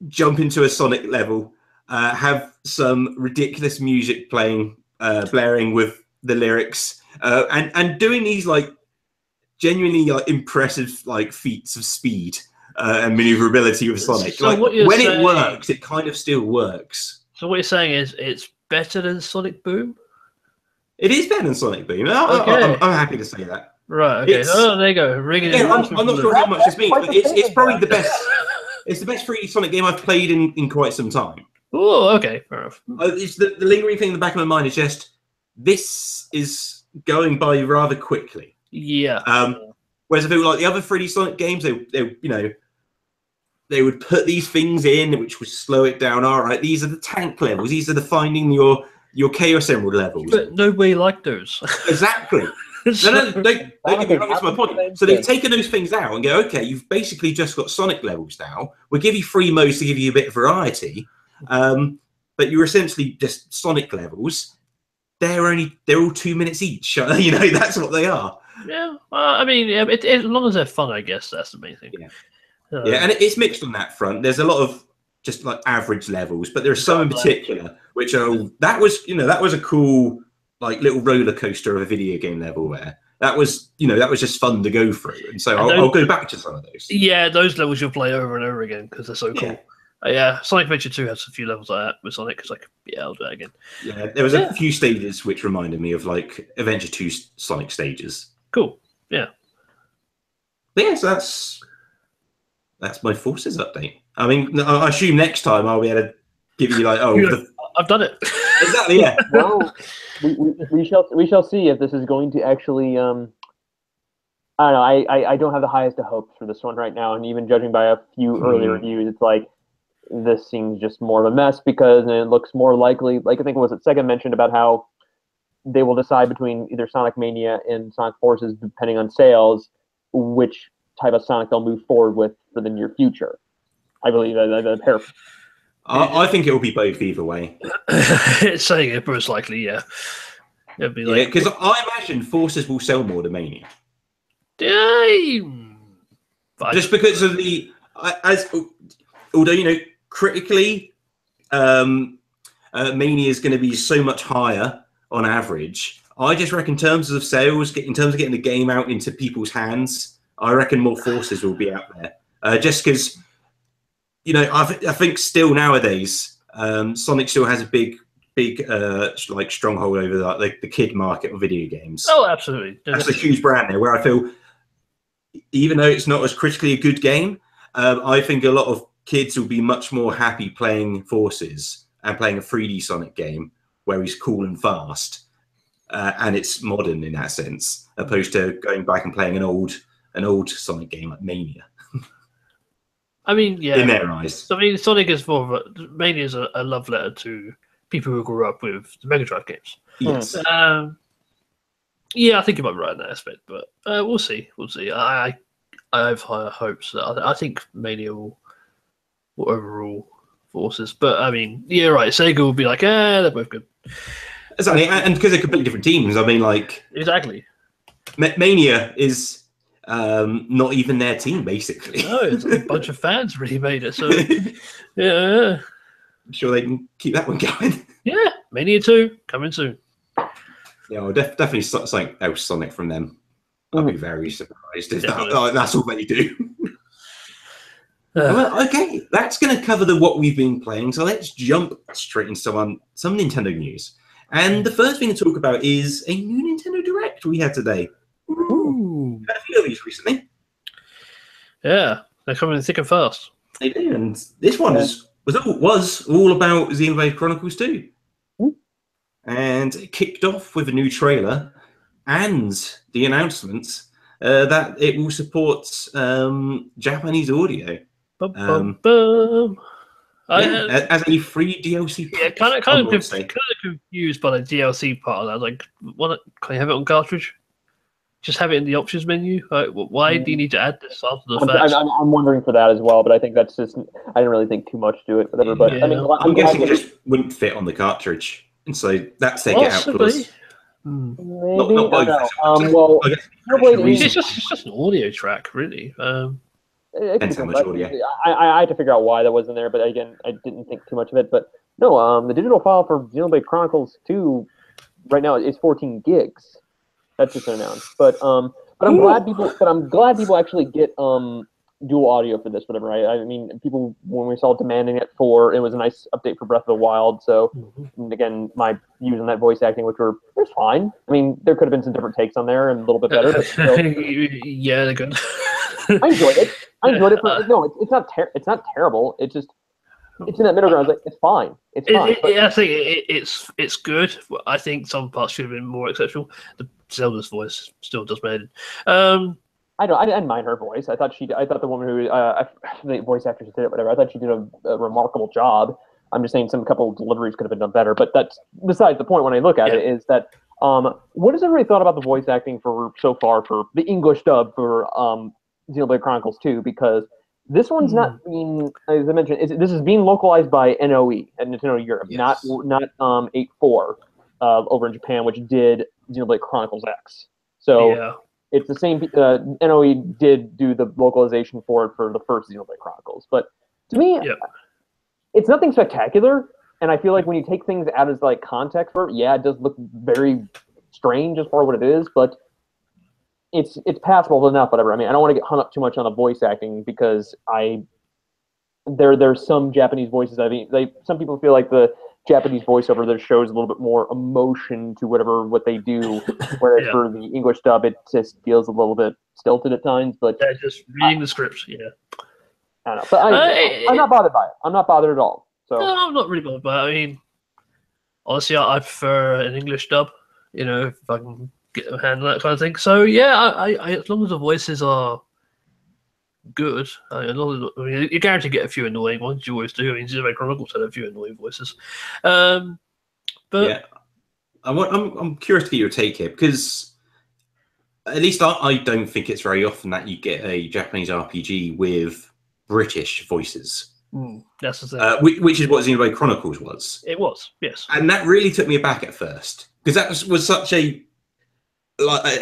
jump into a Sonic level, have some ridiculous music playing, blaring with the lyrics, and doing these like genuinely like impressive like feats of speed and maneuverability with Sonic. So like when it works, it kind of still works. So what you're saying is it's better than Sonic Boom? It is better than Sonic Boom. I'm happy to say that. Right. Okay. There you go. Again, I'm not sure how much this means, but it's probably the best. It's the best 3D Sonic game I've played in quite some time. Oh, okay. Fair enough. It's the lingering thing in the back of my mind is just this is going by rather quickly. Yeah. Whereas I feel like the other 3D Sonic games, they would put these things in which would slow it down. All right, these are the tank levels. These are the finding your Chaos Emerald levels. But nobody liked those. Exactly. That's my point. So they've taken those things out and go, okay, you've basically just got Sonic levels now. We'll give you 3 modes to give you a bit of variety, but you're essentially just Sonic levels. They're all 2 minutes each. That's what they are. Yeah, I mean, as long as they're fun, I guess that's the main thing. Yeah, and it's mixed on that front. There's a lot of just like average levels, but there are some in particular which are that was a cool like little roller coaster of a video game level there. That was just fun to go through, and so I'll go back to some of those. Yeah, those levels you'll play over and over again because they're so cool. Yeah, Sonic Adventure 2 has a few levels like that with Sonic. It's like, I'll do that again. Yeah, there was a few stages which reminded me of like Adventure 2 Sonic stages. Cool. Yeah. But yeah, so that's my Forces update. I mean, I assume next time I'll be able to give you like, I've done it. Exactly. Yeah. Well, we shall see if this is going to actually. I don't know. I don't have the highest of hopes for this one right now, and even judging by a few early reviews, it's like this seems just more of a mess because it looks more likely. Like I think Sega mentioned about how they will decide between either Sonic Mania and Sonic Forces depending on sales, which type of Sonic they'll move forward with for the near future. I believe I think it will be both either way. It's saying it most likely, yeah. It'd be like because I imagine Forces will sell more than Mania. Just because of although critically, Mania is going to be so much higher on average. I just reckon in terms of sales, in terms of getting the game out into people's hands, I reckon more Forces will be out there. Just because, I think still nowadays, Sonic still has a big like stronghold over the kid market of video games. Oh, absolutely. That's a huge brand there. Where I feel, even though it's not as critically a good game, I think a lot of kids will be much more happy playing Forces and playing a 3D Sonic game where he's cool and fast, and it's modern in that sense, opposed to going back and playing an old Sonic game like Mania. I mean, yeah. In their eyes. I mean, Sonic is Mania is a love letter to people who grew up with the Mega Drive games. Yes. Yeah, I think you might be right in that aspect, but we'll see. We'll see. I have higher hopes. I think Mania will overrule Forces, but I mean, yeah, right. Sega will be like, they're both good. Exactly, and because they're completely different teams. I mean, like exactly. Mania is not even their team, basically. No, it's a bunch of fans really made it. So yeah, I'm sure they can keep that one going. Yeah, Mania 2 coming soon. Yeah, I'll definitely something else Sonic from them. I'd be very surprised if that's all they do. Well, okay, that's going to cover what we've been playing. So let's jump straight into some Nintendo news. And the first thing to talk about is a new Nintendo Direct we had today. Ooh. Had a few of these recently. Yeah, they're coming thick and fast. They do, and this one was all about Xenoblade Chronicles 2. And it kicked off with a new trailer and the announcement that it will support Japanese audio. As a free DLC. Yeah, kind of confused by the DLC part. I was like, can you have it on cartridge? just have it in the options menu? Like, why do you need to add this after the fact? I'm wondering for that as well, but I think that's just I didn't really think too much to it. Whatever, but I mean, I'm guessing it just wouldn't fit on the cartridge, and so that's their get out clause. Maybe not I don't know. Well, it's just an audio track, really. Depends how much audio. I had to figure out why that wasn't there, but again, I didn't think too much of it. But no, the digital file for Xenoblade Chronicles 2 right now is 14 gigs. That's just announced. But I'm glad people actually get dual audio for this. Whatever. I mean, people when we saw demanding it it was a nice update for Breath of the Wild. So again, my views on that voice acting, which were fine. I mean, there could have been some different takes on there and a little bit better. But still, yeah, they're good. I enjoyed it. It's not terrible. It's just it's in that middle ground. I was like, it's fine. It's fine. I think it's good. I think some parts should have been more exceptional. The Zelda's voice still does bad. I didn't mind her voice. I thought the woman who the voice actress did it, whatever. I thought she did a remarkable job. I'm just saying a couple of deliveries could have been done better. But that's besides the point. When I look at it, is that what has everybody thought about the voice acting so far for the English dub for Xenoblade Chronicles 2? Because this one's not being, as I mentioned, this is being localized by NOE at Nintendo Europe, not 8.4 over in Japan, which did Xenoblade Chronicles X. So it's the same. NOE did do the localization for it for the first Xenoblade Chronicles, but to me, it's nothing spectacular. And I feel like when you take things out as like context for it, it does look very strange as far as what it is, but it's passable enough, whatever. I mean, I don't want to get hung up too much on the voice acting because there's some Japanese voices. I mean, some people feel like the Japanese voiceover there shows a little bit more emotion to what they do, whereas for the English dub, it just feels a little bit stilted at times. But just reading the script, I don't know, but I'm not bothered by it. I'm not bothered at all. So no, I'm not really bothered by it. I mean, honestly, I prefer an English dub. If I can get a hand on that kind of thing. So I as long as the voices are good, you guarantee get a few annoying ones. You always do. I mean, Xenoblade Chronicles had a few annoying voices. But I'm curious to get your take here because at least I don't think it's very often that you get a Japanese RPG with British voices. That's the thing. Which is what Xenoblade Chronicles was. It was, yes. And that really took me aback at first because that was such a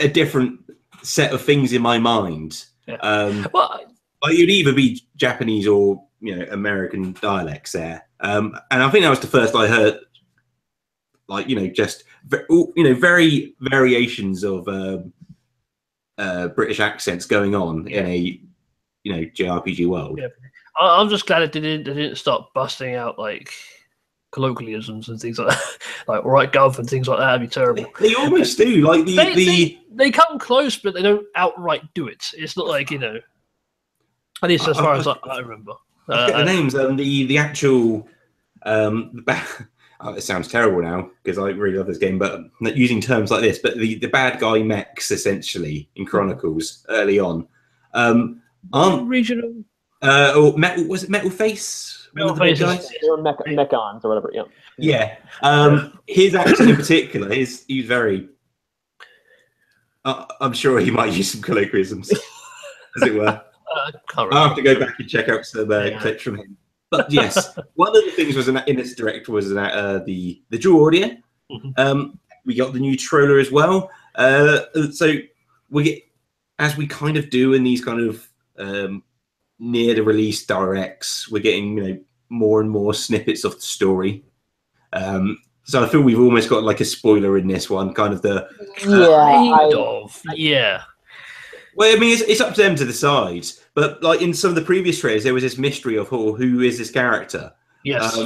different set of things in my mind. You'd either be Japanese or American dialects there, and I think that was the first I heard, just very variations of British accents going on in a JRPG world. Yeah. I'm just glad they didn't start busting out like colloquialisms and things like that, like right gov and things like that. That'd be terrible. They almost do. Like they come close, but they don't outright do it. It's not like at least as far as I remember. The names and the actual. It sounds terrible now because I really love this game, but not using terms like this. But the bad guy mechs essentially in Chronicles early on, aren't regional. Or metal was it Metal Face? Metal Face guys? Or Mechons or whatever. Yeah. His accent in particular, he's very. I'm sure he might use some colloquialisms, as it were. I'll have to go back and check out some clips from him. But yes, one of the things was in this direct was the dual audio. We got the new trailer as well. So we get, as we kind of do in these kind of near the release directs, we're getting more and more snippets of the story. So I feel we've almost got like a spoiler in this one, kind of the Well, I mean, it's up to them to decide. But like in some of the previous trailers, there was this mystery of who is this character. Yes.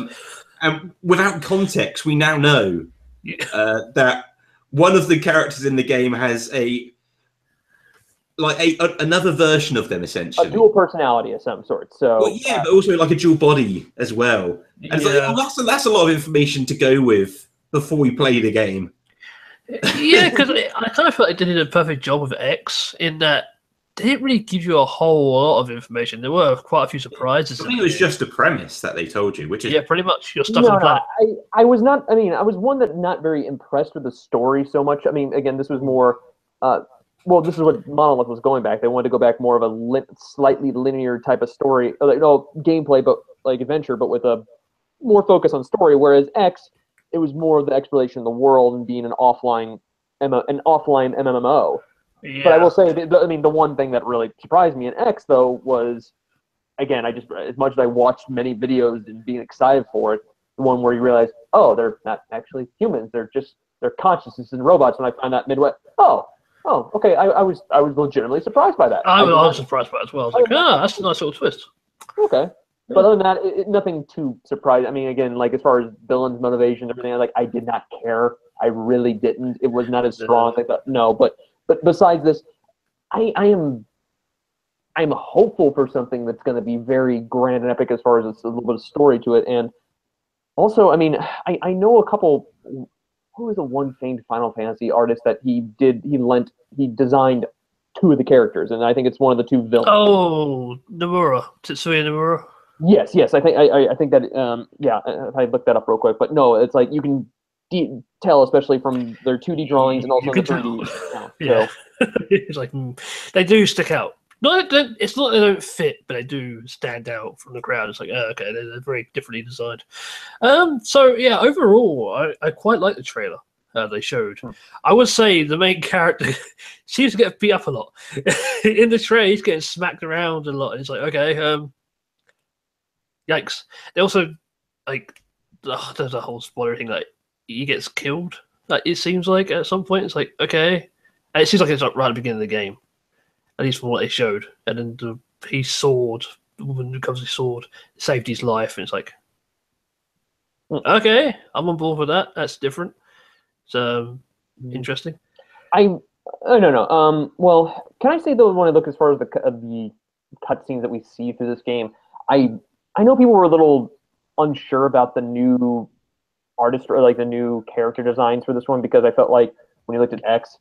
And without context, we now know that one of the characters in the game has another version of them, essentially. A dual personality of some sort. So but also like a dual body as well. And that's a lot of information to go with before we play the game. Yeah, because I kind of felt they did a perfect job with X in that they didn't really give you a whole lot of information. There were quite a few surprises. I think it was just a premise that they told you, which is pretty much you're stuck in the planet. I was not. I mean, I was one that not very impressed with the story so much. I mean, again, this was more. well, this is what Monolith was going back. They wanted to go back more of a slightly linear type of story, gameplay, but like adventure, but with a more focus on story. Whereas X, it was more of the exploration of the world and being an offline MMO. Yeah. But I will say, the one thing that really surprised me in X though was, again, as much as I watched many videos and being excited for it, the one where you realize, oh, they're not actually humans. They're consciousness and robots. And I find that midway, oh, okay. I was legitimately surprised by that. I was surprised by it as well. I was like, that's a nice little twist. Okay. But other than that, nothing too surprising. I mean, again, like as far as villains' motivations, everything, I did not care. I really didn't. It was not as strong. I thought, no. But besides this, I'm hopeful for something that's going to be very grand and epic as far as a little bit of story to it. And also, I mean, I know a couple. Who was the one famed Final Fantasy artist that he designed two of the characters, and I think it's one of the two villains. Oh, Nomura, Tetsuya Nomura. Yes. I think that. Yeah, I looked that up real quick, but no, it's like you can tell, especially from their 2D drawings and also the 3D. Yeah, it's like they do stick out. It's not they don't fit, but they do stand out from the crowd. It's like, okay, they're very differently designed. So yeah, overall, I quite like the trailer they showed. I would say the main character seems to get beat up a lot. In the trailer, he's getting smacked around a lot. And it's like, okay, yikes. They also, like, there's a whole spoiler thing, like, he gets killed. Like, it seems like at some point, it's like, okay. And it seems like it's like right at the beginning of the game. At least from what they showed. And then the woman who comes with his sword, saved his life. And it's like, okay, I'm on board with that. That's different. So, interesting. I don't know. Well, can I say, though, when I look as far as the cutscenes that we see through this game, I know people were a little unsure about the new artist or like the new character designs for this one, because I felt like when you looked at X,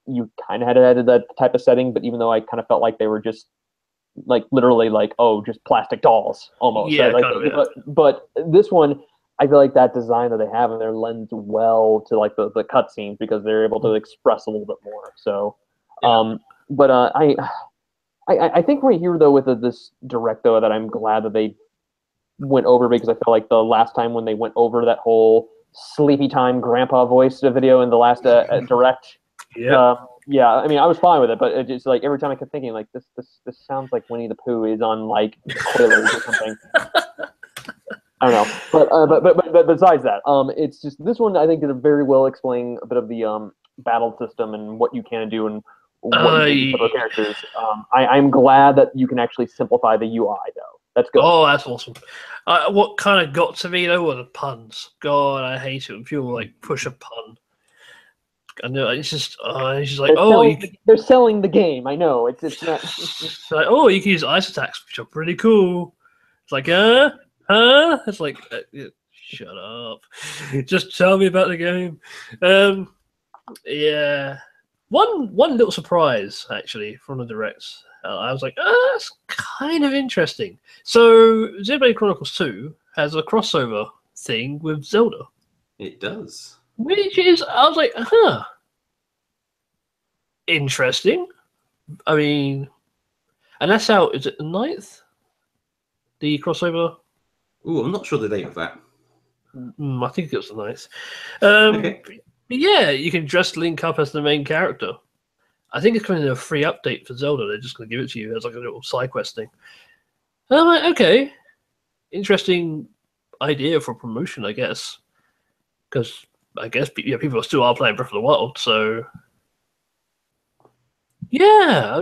you kind of had added that type of setting, but even though I kind of felt like they were just like literally like, oh, just plastic dolls almost. Yeah, like, kind of, yeah. But this one, I feel like that design that they have in there lends well to like the cutscenes, because they're able to express a little bit more. So, but I think right here though with this direct though, that I'm glad that they went over, because I feel like the last time when they went over that whole sleepy time grandpa voice video in the last direct. Yeah, I mean, I was fine with it, but it's just like every time I kept thinking, like, this sounds like Winnie the Pooh is on like Spoilers or something. I don't know, but besides that, it's just this one I think did a very well explain a bit of the battle system and what you can do and what you can do for characters. I'm glad that you can actually simplify the UI though. That's good. Oh, that's awesome. What kind of got to me though were the puns. God, I hate it when people like push a pun. I know it's just like they're selling the game. I know it's not. It's like, oh, you can use ice attacks, which are pretty cool. It's like It's like shut up. Just tell me about the game. Yeah. One little surprise actually from the directs. I was like, that's kind of interesting. So Xenoblade Chronicles 2 has a crossover thing with Zelda. It does. Which is, I was like, interesting. I mean, and that's out, is it the 9th? The crossover? Oh, I'm not sure the date of that. I think it was the 9th. Okay. Yeah, you can just link up as the main character. I think it's kind of a free update for Zelda. They're just going to give it to you as like a little side quest thing. And I'm like, okay, interesting idea for promotion, I guess. Because I guess people still are playing Breath of the Wild, so yeah. I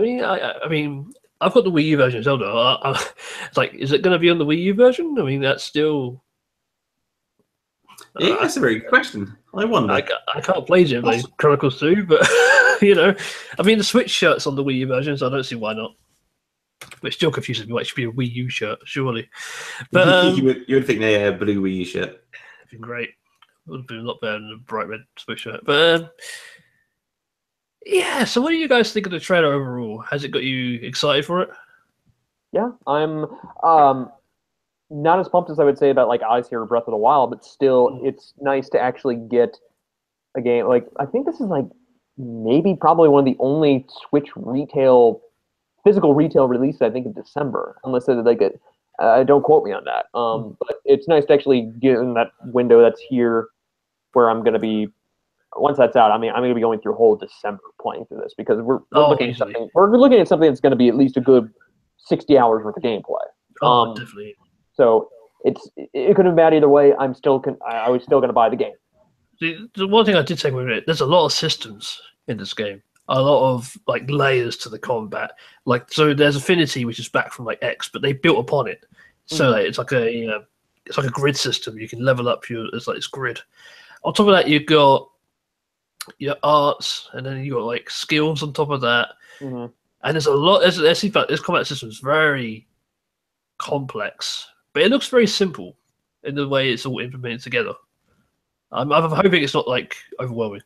mean, I've got the Wii U version of Zelda. It's like, is it going to be on the Wii U version? I mean, that's still. Yeah, that's a very good question. I wonder. I can't play Xenoblade Chronicles 2, but I mean, the Switch shirt's on the Wii U version, so I don't see why not. Which still confuses me why it should be a Wii U shirt, surely. But you would think they had a blue Wii U shirt. It'd been great. It would have been a lot better than a bright red Switch shirt. But yeah, so what do you guys think of the trailer overall? Has it got you excited for it? Yeah, I'm not as pumped as I would say about like Odyssey or Breath of the Wild, but still, it's nice to actually get a game. Like, I think this is like maybe probably one of the only Switch physical retail releases, I think, in December, unless they like it. Don't quote me on that. But it's nice to actually get in that window that's here, where I'm going to be. Once that's out, I'm going to be going through whole December playing through this because we're looking at something. We're looking at something that's going to be at least a good 60 hours worth of gameplay. Definitely. So it could have been bad either way. I was still going to buy the game. The one thing I did take with it, there's a lot of systems in this game. A lot of like layers to the combat. Like, so there's Affinity, which is back from like X, but they built upon it. So it's like a grid system. You can level up it's grid. On top of that, you've got your arts, and then you got like skills on top of that. And there's a lot. This combat system is very complex, but it looks very simple in the way it's all implemented together. I'm hoping it's not like overwhelming.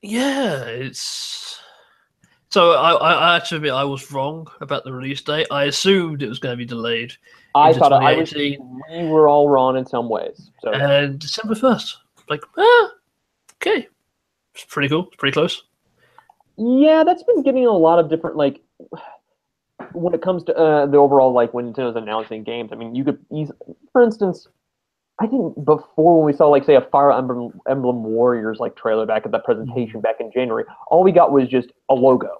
It's. So I have to admit I was wrong about the release date. I assumed it was going to be delayed. I thought we were all wrong in some ways. So. And December 1st. Like, okay. It's pretty cool. It's pretty close. Yeah, that's been getting a lot of different, like, when it comes to the overall, like, when Nintendo's announcing games. I mean, you could, for instance, I think before when we saw, like, say, a Fire Emblem Warriors, like, trailer back at that presentation back in January, all we got was just a logo.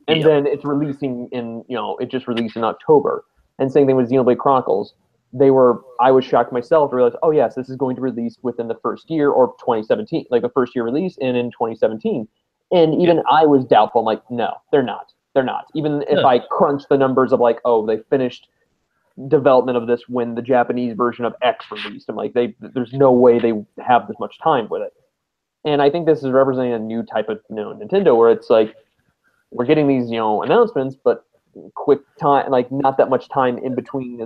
And then it's releasing it just released in October. And same thing with Xenoblade Chronicles. I was shocked myself to realize, oh yes, this is going to release within the first year or 2017, like the first year release, and in 2017. And even I was doubtful. I'm like, no, they're not. They're not. Even if I crunch the numbers of like, oh, they finished development of this when the Japanese version of X released. I'm like, there's no way they have this much time with it. And I think this is representing a new type of Nintendo where it's like we're getting these announcements, but quick time, like not that much time in between.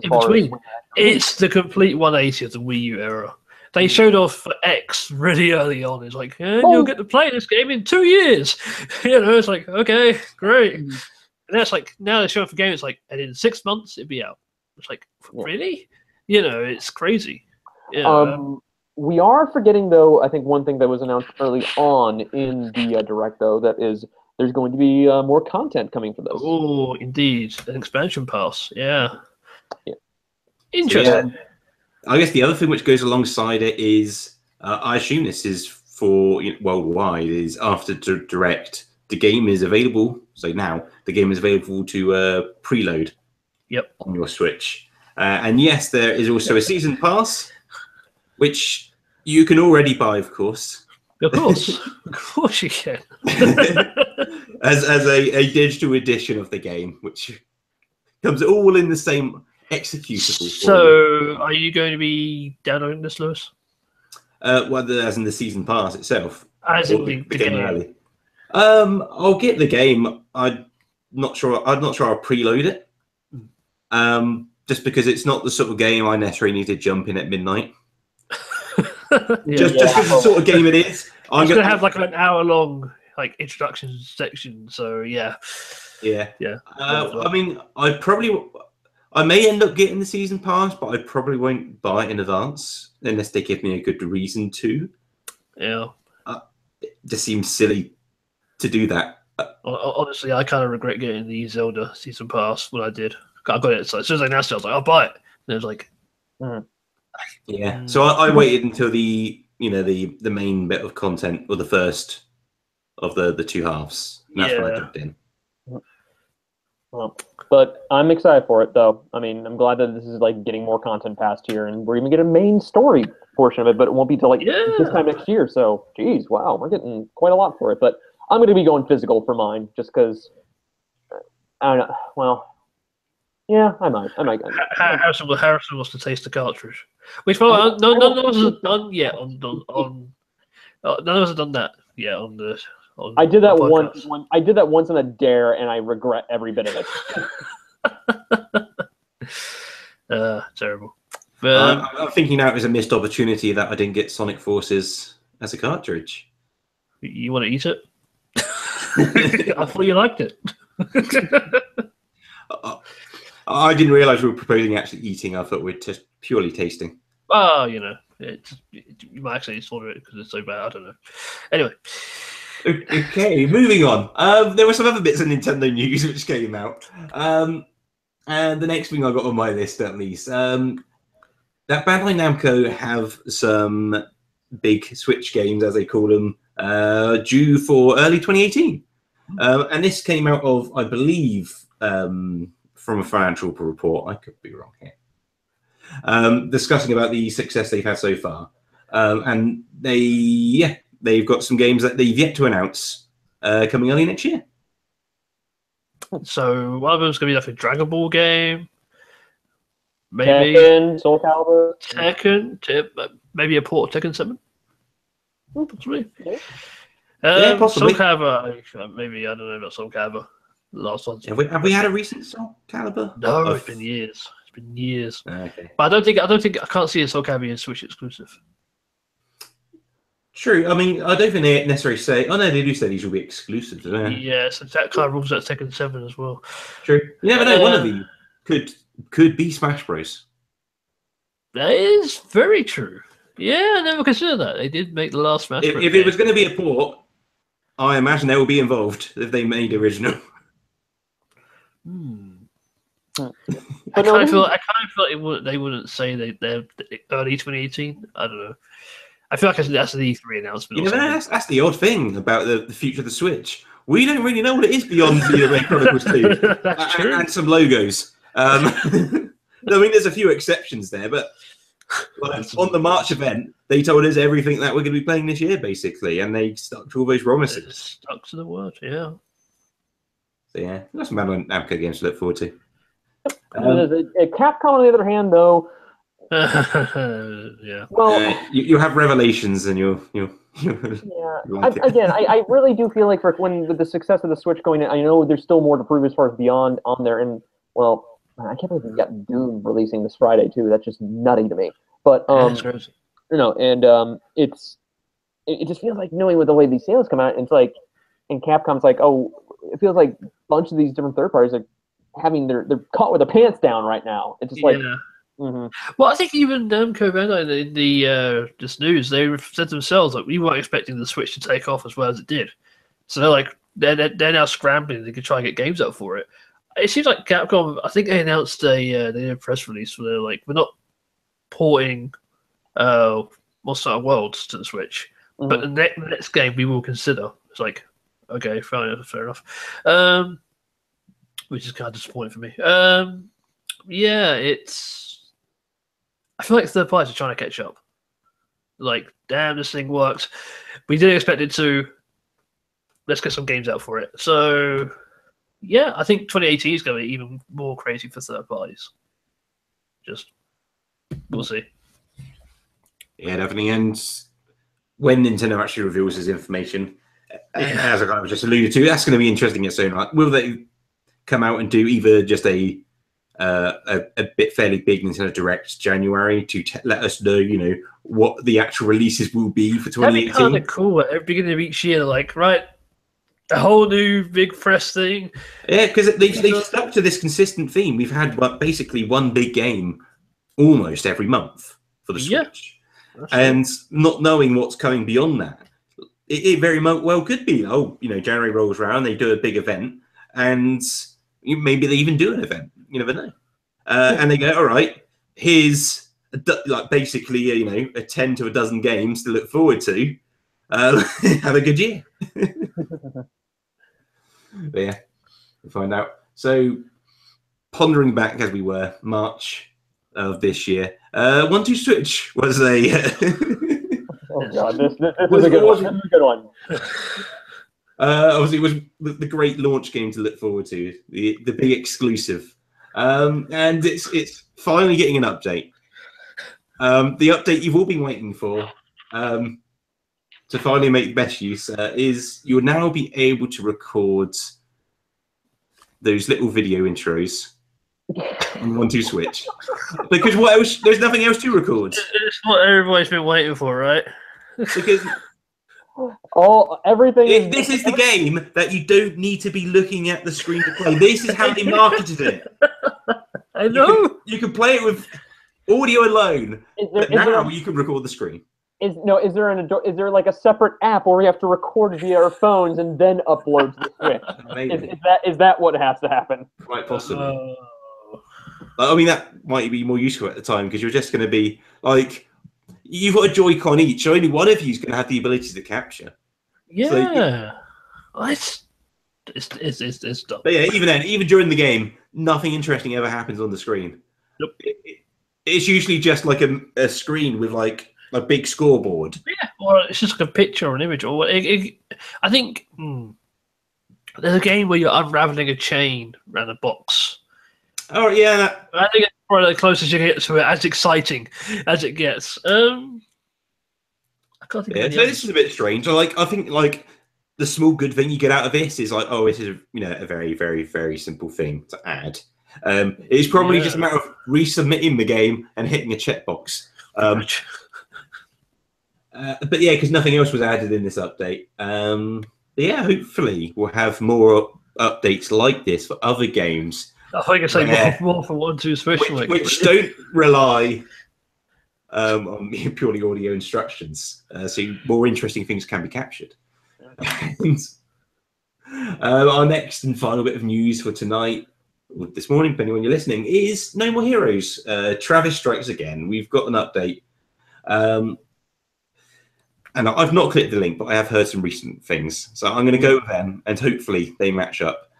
It's the complete 180 of the Wii U era. They showed off X really early on. It's like, you'll get to play this game in 2 years. It's like, okay, great. And that's like, now they're showing off the game. It's like, and in 6 months it'd be out. It's like, really? It's crazy. We are forgetting, though, I think one thing that was announced early on in the Direct, though, that is there's going to be more content coming for this. Oh, indeed. An expansion pass. Yeah. Interesting. So, I guess the other thing which goes alongside it is, I assume this is for worldwide, is after Direct, the game is available. So now the game is available to preload on your Switch. And yes, there is also a season pass, which you can already buy, of course. Of course. Of course you can. as a digital edition of the game, which comes all in the same executable. So, are you going to be downloading this, Lewis? As in the season pass itself. As in the game. Early. I'll get the game. I'm not sure I'll preload it. Just because it's not the sort of game I necessarily need to jump in at midnight. Just because the sort of game it is. I'm going to have like an hour-long like introduction section. So yeah. I mean, I may end up getting the season pass, but I probably won't buy it in advance unless they give me a good reason to. Yeah. It just seems silly to do that. Honestly, I kind of regret getting the Zelda season pass when I did. I got it. So as soon as I announced it, I was like, I'll buy it. And it was like, yeah. So I waited until the main bit of content, or the first of the two halves. And that's when I jumped in. Well, but I'm excited for it, though. I mean, I'm glad that this is like getting more content past here, and we're even getting a main story portion of it, but it won't be till like this time next year. So, geez, wow, we're getting quite a lot for it. But I'm going to be going physical for mine, just because. I don't know. Well. Yeah, I might. Harrison wants to taste the cartridge. Which none of us have done yet on none of us have done that yet on the. I did that once. I did that once on a dare, and I regret every bit of it. Terrible. But, I'm thinking now it was a missed opportunity that I didn't get Sonic Forces as a cartridge. You want to eat it? I thought you liked it. I didn't realise we were proposing actually eating. I thought we were just purely tasting. Oh, You might actually order it because it's so bad. I don't know. Anyway. Okay, moving on. There were some other bits of Nintendo news which came out. And the next thing I got on my list, at least, that Bandai Namco have some big Switch games, as they call them, due for early 2018. And this came out of, I believe, from a financial report. I could be wrong here. Discussing about the success they've had so far. And they've got some games that they've yet to announce coming early next year. So one of them's going to be like a Dragon Ball game. Maybe Tekken, Soul Calibur. Tekken, maybe a port of Tekken 7. Possibly. Yeah, possibly. Soul Calibur, maybe, I don't know about Soul Calibur. The last one. Have we had a recent Soul Calibur? No, it's been years. It's been years. Okay. But I can't see a Soul Calibur being Switch exclusive. True. I mean, I don't think they necessarily say. Oh no, they do say these will be exclusive. Don't they? Yeah, so that kind of rules out Tekken 7 as well. True. You never know. One of these could be Smash Bros. That is very true. Yeah, I never considered that. They did make the last Smash Bros. If it was going to be a port, I imagine they will be involved if they made the original. I kind of feel like they wouldn't say they're early 2018. I don't know. I feel like that's the E3 announcement. You know, that's the odd thing about the future of the Switch. We don't really know what it is beyond Xenoblade Chronicles 2 That's true. And some logos. I mean, there's a few exceptions there, but on the March event, they told us everything that we're going to be playing this year, basically, and they stuck to all those promises. Stuck to the word, yeah. So yeah, that's some Bandai Namco games to look forward to. Capcom, on the other hand, though. Yeah. Well, you'll have revelations, and you'll yeah. I really do feel like with the success of the Switch going in, I know there's still more to prove as far as beyond on there. And well, I can't believe we got Doom releasing this Friday too. That's just nutty to me. But it just feels like knowing with the way these sales come out, it's like, and Capcom's like, oh, it feels like a bunch of these different third parties are having they're caught with their pants down right now. It's just like. Mm-hmm. Well, I think even Namco Bandai in the this news, they said themselves like we weren't expecting the Switch to take off as well as it did. So they're now scrambling to try and get games out for it. It seems like Capcom. I think they announced they did a press release where they're like, we're not porting Monster Hunter Worlds to the Switch, but the next game we will consider. It's like, okay, fair enough. Which is kind of disappointing for me. Yeah, I feel like third parties are trying to catch up. Like, damn, this thing works. We didn't expect it to. Let's get some games out for it. So, yeah, I think 2018 is going to be even more crazy for third parties. Just, we'll see. Yeah, definitely. And when Nintendo actually reveals this information, as I kind of just alluded to, that's going to be interesting its own right. Will they come out and do either just a bit fairly big Nintendo Direct January to let us know, what the actual releases will be for 2018. That'd be kind of cool. At the beginning of each year, like, right, a whole new big fresh thing. Yeah, because they've stuck to this consistent theme. We've had basically one big game almost every month for the Switch, and not knowing what's coming beyond that, it very well could be. January rolls around, they do a big event, and maybe they even do an event. You never know. And they go, all right, here's basically a 10 to a dozen games to look forward to. Have a good year. But yeah, we'll find out. So, pondering back as we were, March of this year, 1-2 Switch was a. Oh god, this is a good one. This is a good one. Obviously, it was the great launch game to look forward to, the big exclusive. And it's finally getting an update. The update you've all been waiting for to finally make best use is you'll now be able to record those little video intros on 1-2 Switch. Because what else? There's nothing else to record. It's what everybody's been waiting for, right? Because everything. This is the game that you don't need to be looking at the screen to play. This is how they marketed it. I know. You can play it with audio alone. Is But now you can record the screen. Is there like a separate app where we have to record via our phones and then upload to the Switch? Is that what has to happen? Quite possibly. I mean, that might be more useful at the time because you're just going to be like, you've got a Joy-Con each, so only one of you is going to have the ability to capture. Yeah, so it's dumb. But yeah, even then, even during the game, nothing interesting ever happens on the screen. Nope. It's usually just like a screen with like a big scoreboard. Yeah, or it's just like a picture or an image. Or I think there's a game where you're unraveling a chain around a box. Oh yeah, I think it's probably the closest you get to it, as exciting as it gets. I can't think. Yeah, so this is a bit strange. I think like the small good thing you get out of this is like, oh, this is a very, very, very simple thing to add. It's probably just a matter of resubmitting the game and hitting a checkbox. But yeah, because nothing else was added in this update. Yeah, hopefully we'll have more updates like this for other games. I think it's like more for 1-2 Switch, which don't rely on purely audio instructions, so more interesting things can be captured. And, our next and final bit of news for tonight, or this morning, depending on when you're listening, is No More Heroes. Travis strikes again. We've got an update. And I've not clicked the link, but I have heard some recent things. So I'm going to go with them, and hopefully they match up.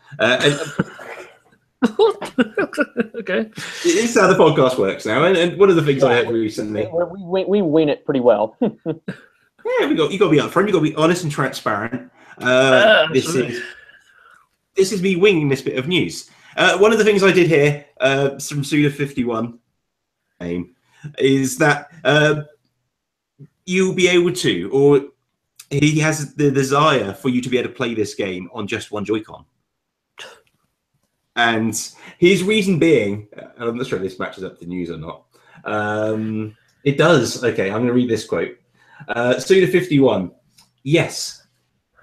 Okay. It's how the podcast works now. And one of the things I heard recently... We win it pretty well. Yeah, you got to be upfront. You got to be honest and transparent. This is me winging this bit of news. One of the things I did hear from Suda51 is that you'll be able to, or he has the desire for you to be able to play this game on just one Joy-Con. And his reason being, and I'm not sure if this matches up to the news or not. It does. Okay, I'm going to read this quote. Suda51, yes,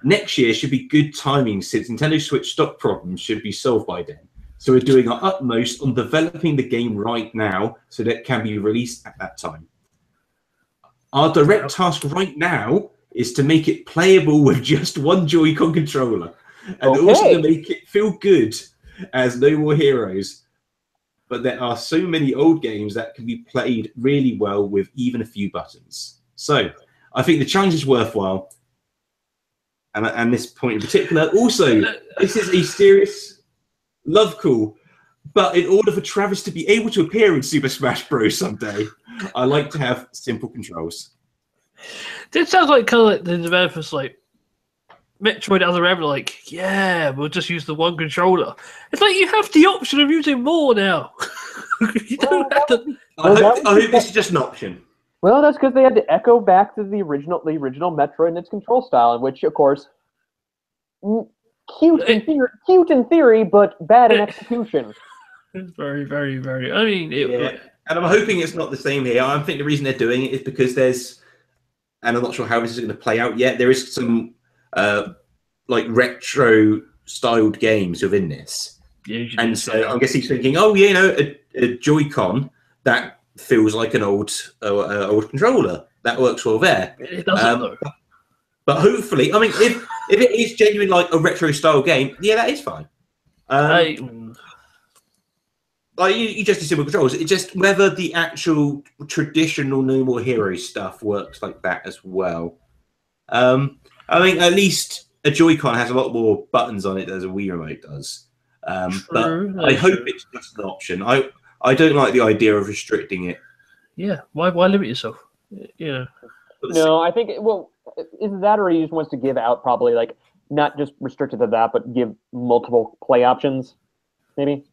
next year should be good timing since Nintendo Switch stock problems should be solved by then. So we're doing our utmost on developing the game right now so that it can be released at that time. Our direct task right now is to make it playable with just one Joy-Con controller and also to make it feel good as No More Heroes. But there are so many old games that can be played really well with even a few buttons. So I think the challenge is worthwhile. And this point in particular, also, this is a serious love call. But in order for Travis to be able to appear in Super Smash Bros. Someday, I like to have simple controls. It sounds like kind of like the developers like Metroid Other M, like, yeah, we'll just use the one controller. It's like you have the option of using more now. You don't have to. I hope this is just an option. Well, that's because they had to echo back to the original Metroid and its control style, in which, of course, cute in theory, but bad in execution. It's very, very, very. I mean, and I'm hoping it's not the same here. I think the reason they're doing it is because there's, and I'm not sure how this is going to play out yet. There is some like retro styled games within this, and so I guess he's thinking, oh, a Joy-Con that feels like an old controller that works well there. It doesn't though. But hopefully, I mean, if it is genuine like a retro style game, yeah, that is fine. Like you just disable controls. It's just whether the actual traditional No More Heroes stuff works like that as well. I mean, at least a Joy-Con has a lot more buttons on it than a Wii remote does. But I hope it's just an option. I don't like the idea of restricting it. Yeah, why limit yourself? Yeah. No, I think is that, or he just wants to give out probably like not just restricted to that, but give multiple play options, maybe.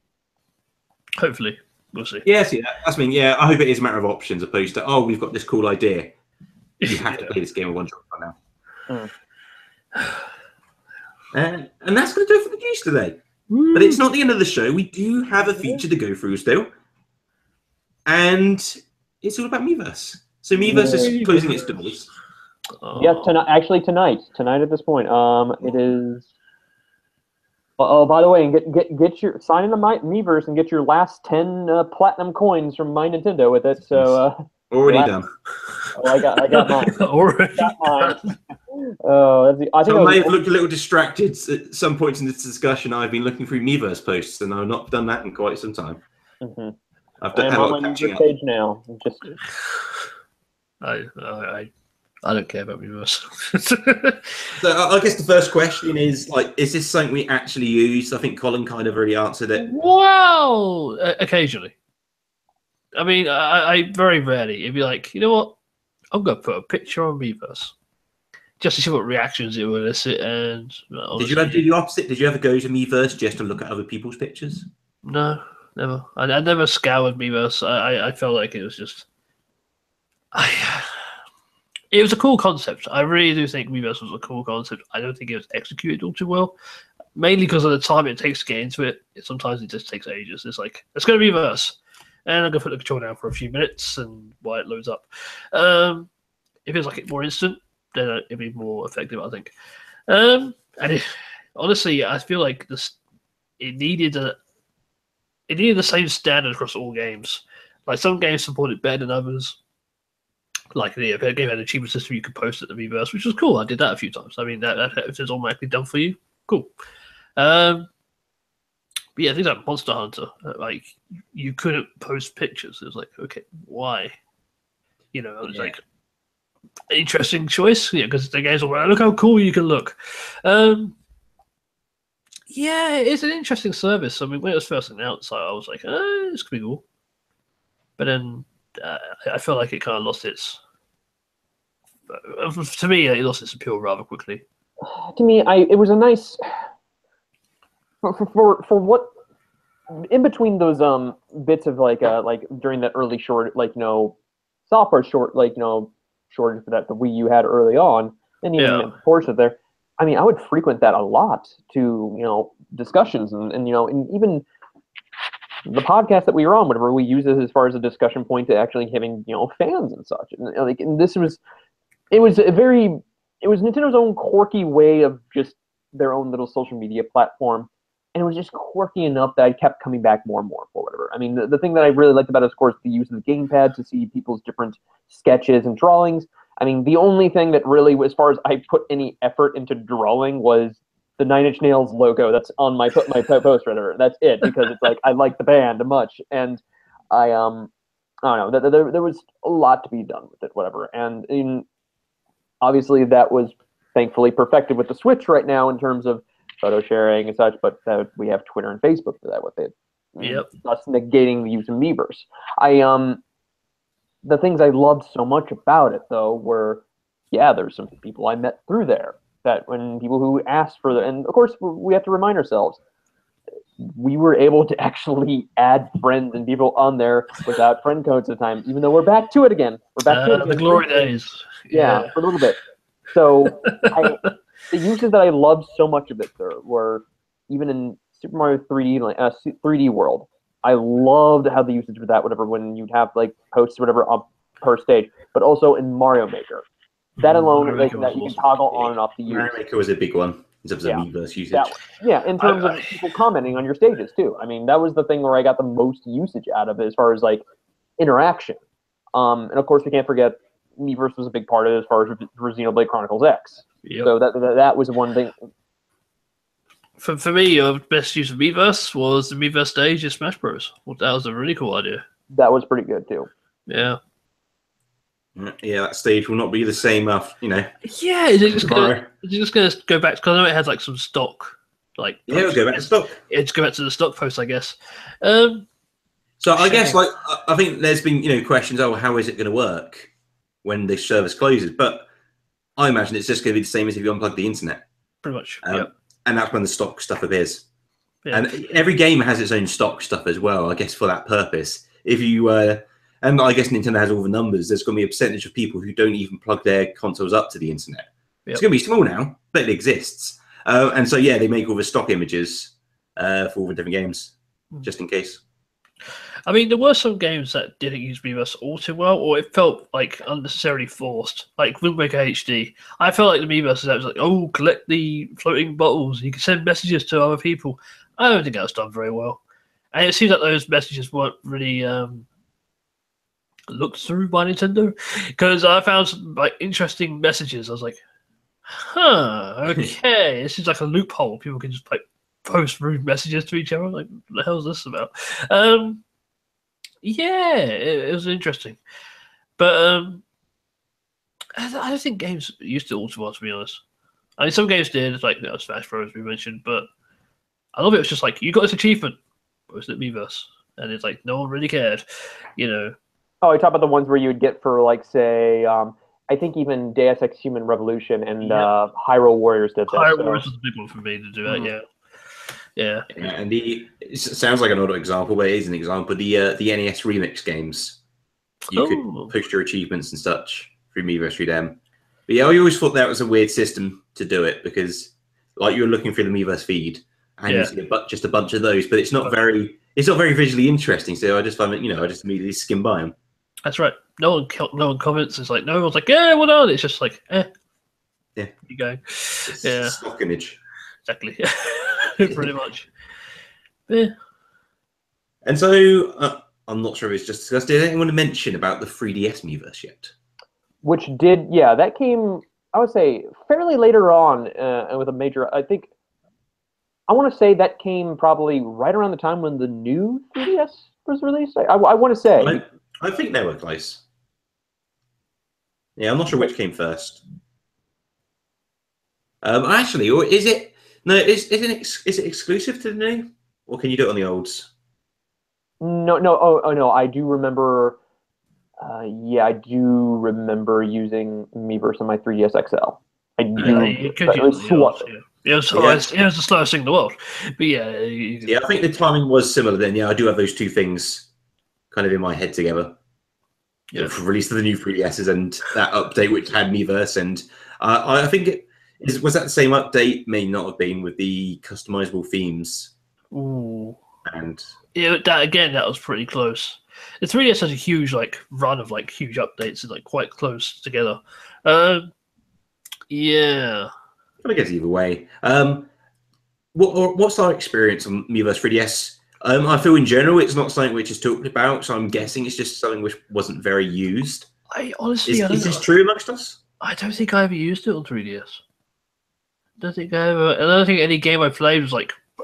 Hopefully, we'll see. Yes, yeah, that's I mean, yeah. I hope it is a matter of options, opposed to we've got this cool idea. You have to play this game with one Joy-Con now. And that's going to do it for the news today. But it's not the end of the show. We do have a feature to go through still. And it's all about Miiverse. So Miiverse is closing its doors. Yeah, tonight at this point. It is Oh, by the way, and get your sign in the Miiverse and get your last 10 platinum coins from My Nintendo with it. So already done. Oh, I got mine. Already got mine. Oh, I think I may have looked a little distracted at some points in this discussion. I've been looking through Miiverse posts, and I've not done that in quite some time. Mm-hmm. I've done a lot of catching up. Stage now. Just I don't care about Miiverse. So I guess the first question is like, is this something we actually use? I think Colin kind of already answered it. Well, occasionally. I mean, I very rarely. It'd be like, you know what? I'm gonna put a picture on Miiverse just to see what reactions it will elicit. And honestly, did you ever do the opposite? Did you ever go to Miiverse just to look at other people's pictures? No, never. I never scoured Miiverse. I felt like it was just. It was a cool concept. I really do think Miiverse was a cool concept. I don't think it was executed all too well, mainly because of the time it takes to get into it. Sometimes it just takes ages. It's like, let's go to Miiverse, and I'm gonna put the control down for a few minutes and while it loads up. If it's like more instant, then it'd be more effective, I think. Honestly, I feel like it needed the same standard across all games. Like some games supported better than others. Like if a game had an achievement system, you could post it to Miiverse, which was cool. I did that a few times. I mean, that if it's automatically done for you, cool. But yeah, things like Monster Hunter, like you couldn't post pictures. It was like, okay, why? You know, it was like interesting choice, because the game's all like, look how cool you can look. Yeah, it's an interesting service. I mean, when it was first announced, I was like, this could be cool. But then I felt like it kind of lost its. To me, it lost its appeal rather quickly. To me, it was a nice for what in between those bits of like during that early short software shortage that the Wii U had early on, and even portion there. I mean, I would frequent that a lot to discussions and even the podcast that we were on, whatever we use it as far as a discussion point to actually having fans and such. And this was Nintendo's own quirky way of just their own little social media platform, and it was just quirky enough that I kept coming back more and more for whatever. I mean, the thing that I really liked about it, of course, the use of the gamepad to see people's different sketches and drawings. I mean, the only thing that really, as far as I put any effort into drawing, was the Nine Inch Nails logo that's on my post whatever. That's it, because it's like I like the band much, and I don't know. There was a lot to be done with it, whatever, and obviously that was thankfully perfected with the Switch right now in terms of photo sharing and such. But we have Twitter and Facebook for that with it. Thus negating the use of Miiverse. The things I loved so much about it, though, were, there's some people I met through there. That when people who asked for and of course we have to remind ourselves, we were able to actually add friends and people on there without friend codes at the time, even though we're back to it again. We're back to it again. The glory days. Yeah, for a little bit. So the uses that I loved so much of it there were even in Super Mario 3D World. I loved how the usage of that, whatever, when you'd have like posts, whatever, up per stage, but also in Mario Maker. That alone, that you can toggle on and off the use. Mario Maker was a big one in terms of Miiverse usage. In terms of people commenting on your stages too. I mean, that was the thing where I got the most usage out of it as far as like interaction. And of course, we can't forget Miiverse was a big part of it as far as Xenoblade Chronicles X. Yep. So that was one thing. For me, the best use of Miiverse was the Miiverse stage in Smash Bros. Well, that was a really cool idea. That was pretty good too. Yeah. Yeah, that stage will not be the same after, Yeah, is it just going to go back? Because I know it has like some stock, like. Yeah, it'll go back to stock. Yeah, just go back to the stock post, I guess. So I guess, I think there's been, questions. Oh, how is it going to work when this service closes? But I imagine it's just going to be the same as if you unplug the internet. Pretty much. And that's when the stock stuff appears. Yeah. And every game has its own stock stuff as well, I guess, for that purpose. If you. And I guess Nintendo has all the numbers. There's going to be a percentage of people who don't even plug their consoles up to the internet. Yep. It's going to be small now, but it exists. And so, they make all the stock images for all the different games, just in case. I mean, there were some games that didn't use Miiverse all too well, or it felt like unnecessarily forced. Like Wind Waker HD, I felt like the Miiverse was like, oh, collect the floating bottles. You can send messages to other people. I don't think that was done very well, and it seems like those messages weren't really looked through by Nintendo, because I found some like interesting messages. I was like, huh, okay, this is like a loophole. People can just like post rude messages to each other. Like, what the hell is this about? Yeah, it was interesting, but I don't think games used to all too well, to be honest. I mean, some games did, like Smash Bros. We mentioned, but a lot of it was just like, you got this achievement, post it Miiverse, and it's like no one really cared, you know. Oh, you talk about the ones where you would get for, like, say, I think even Deus Ex Human Revolution and Hyrule Warriors did that. Hyrule Warriors was a big one for me to do that. Yeah. And it sounds like an odd example, but it is an example. The NES remix games, you could push your achievements and such through Miiverse through them. But yeah, I always thought that was a weird system to do it, because like you're looking through the Miiverse feed and you see just a bunch of those, but it's not very visually interesting. So I just find that I just immediately skim by them. That's right. No one comments. It's like no one's like, yeah, well done. It's just like, yeah, you go, it's stock image. Exactly. Pretty much. Yeah. And so I'm not sure if it's just discussed. Did anyone mention about the 3DS Miiverse yet? Which did, that came, I would say, fairly later on with a major, I want to say that came probably right around the time when the new 3DS was released. I want to say. I think they were close. Yeah, I'm not sure which came first. Actually, or is it? No, is it exclusive to the new, or can you do it on the olds? No. Oh no, I do remember. I do remember using Miiverse on my 3DS XL. I do. It was the slowest thing in the world. But I think the timing was similar then. Yeah, I do have those two things kind of in my head together. Yeah, the release of the new 3DSs and that update which had Miiverse, and I think was that the same update? May not have been, with the customizable themes. Ooh. And that was pretty close. The 3DS has a huge run of huge updates and quite close together. Yeah. I guess either way. What's our experience on Miiverse 3DS? I feel in general it's not something which is talked about, so I'm guessing it's just something which wasn't very used. I honestly, is this true amongst us? I don't think I ever used it on 3DS. I don't think any game I played was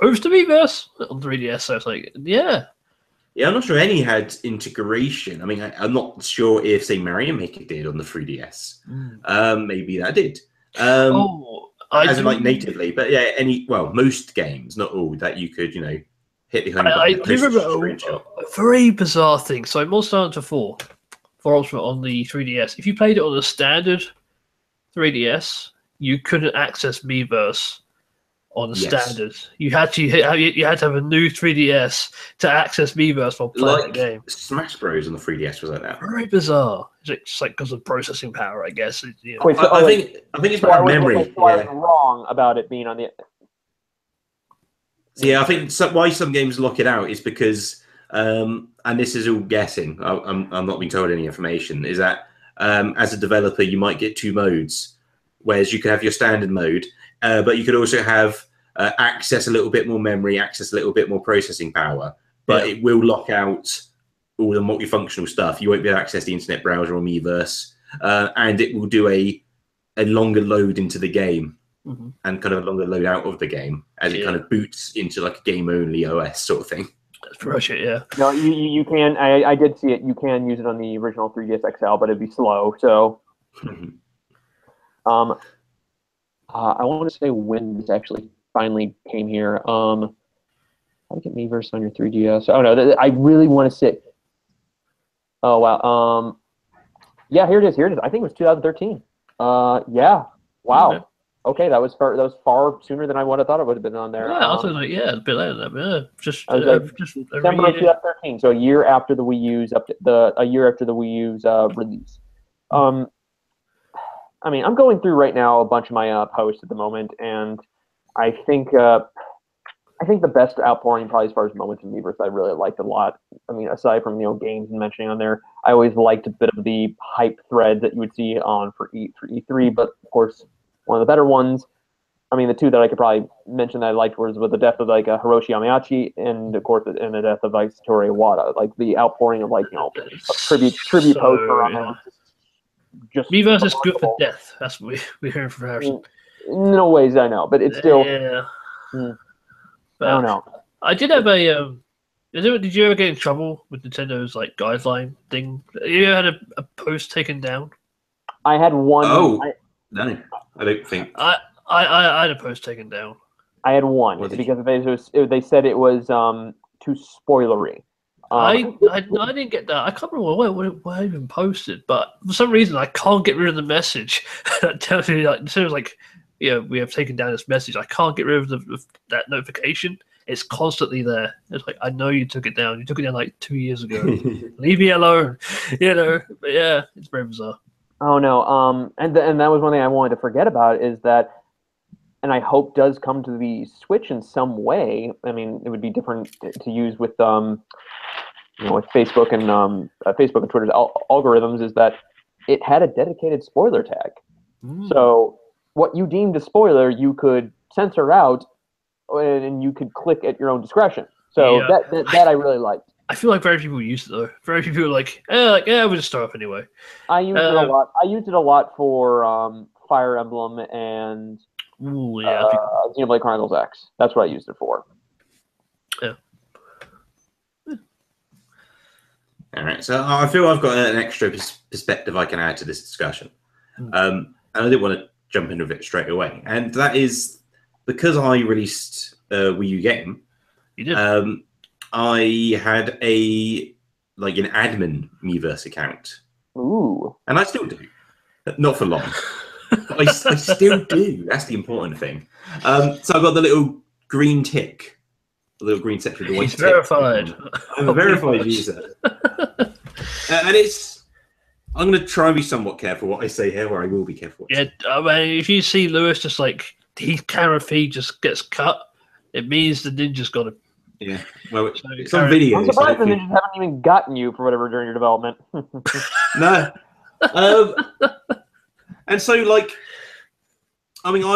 post to Miiverse on 3DS. So it's yeah. Yeah, I'm not sure any had integration. I mean, I'm not sure if, say, Mario Maker did on the 3DS. Maybe that did. As in, natively, but yeah, most games, not all, that you could, hit the home button. I do remember a very bizarre thing. So Monster Hunter 4 for Ultimate on the 3DS. If you played it on a standard 3DS, you couldn't access Miiverse on the standard. You had to have a new 3DS to access Miiverse while playing the game. Smash Bros on the 3DS was like that. Very bizarre. It's just because of processing power, I guess. Wait, so, I think it's about memory. I was wrong about it being on the. So, I think why some games lock it out is because, and this is all guessing. I'm not being told any information. Is that as a developer you might get two modes, whereas you could have your standard mode. But you could also have access a little bit more memory, access a little bit more processing power, but it will lock out all the multifunctional stuff. You won't be able to access the internet browser or Miiverse, and it will do a longer load into the game and kind of a longer load out of the game as it kind of boots into a game-only OS sort of thing. That's pretty much it, yeah. No, you can. I did see it. You can use it on the original 3DS XL, but it'd be slow. So, I want to say when this actually finally came here. How to get Miiverse on your 3DS? Oh no, I really want to say. Oh wow. Yeah, here it is. I think it was 2013. Yeah. Wow. Okay, that was far sooner than I would have thought it would have been on there. Yeah, I was a bit later than that. Yeah, just December of 2013. So a year after the Wii U's release. I mean, I'm going through right now a bunch of my posts at the moment, and I think I think the best outpouring, probably as far as moments in Miiverse, I really liked a lot. I mean, aside from games and mentioning on there, I always liked a bit of the hype thread that you would see on for E3. But of course, one of the better ones. I mean, the two that I could probably mention that I liked was with the death of like Hiroshi Yamauchi, and of course, and the death of like Satoru Iwata. Like the outpouring of like tribute poster on there. Just Miiverse is good for death. That's what we're hearing from Harrison. No ways I know, but it's still. Yeah. I don't know. I did have a. Did you ever get in trouble with Nintendo's like guideline thing? You ever had a post taken down? I had one. Oh, no, I don't think. I had a post taken down. I had one because they said it was too spoilery. I didn't get that. I can't remember what I even posted, but for some reason I can't get rid of the message that tells me like it was like, yeah, we have taken down this message. I can't get rid of that notification. It's constantly there. It's like, I know you took it down. You took it down like 2 years ago. Leave me alone. But yeah, it's very bizarre. Oh no. And that was one thing I wanted to forget about is that, and I hope does come to the Switch in some way. I mean, it would be different to use with with Facebook and Twitter's algorithms. Is that it had a dedicated spoiler tag. So what you deemed a spoiler, you could censor out, and you could click at your own discretion. So that I really liked. I feel like very few people use it though. Very few people are like, we'll just start off anyway. I used it a lot. I used it a lot for Fire Emblem and Xenoblade Chronicles X. That's what I used it for. Yeah. All right. So I feel I've got an extra perspective I can add to this discussion. And I didn't want to jump into it straight away. And that is because I released a Wii U game. You did. I had an admin Miiverse account. Ooh. And I still do. Not for long. But I still do. That's the important thing. So I've got the little green tick. The little green section. The white He's verified. I'm a verified user. And I'm going to try and be somewhat careful what I say here, or I will be careful. Yeah, I mean, if you see Lewis just like his camera feed just gets cut, it means the ninja's got him. Yeah, well, it's on video. I'm surprised the ninjas haven't even gotten you for whatever during your development. No. And so, I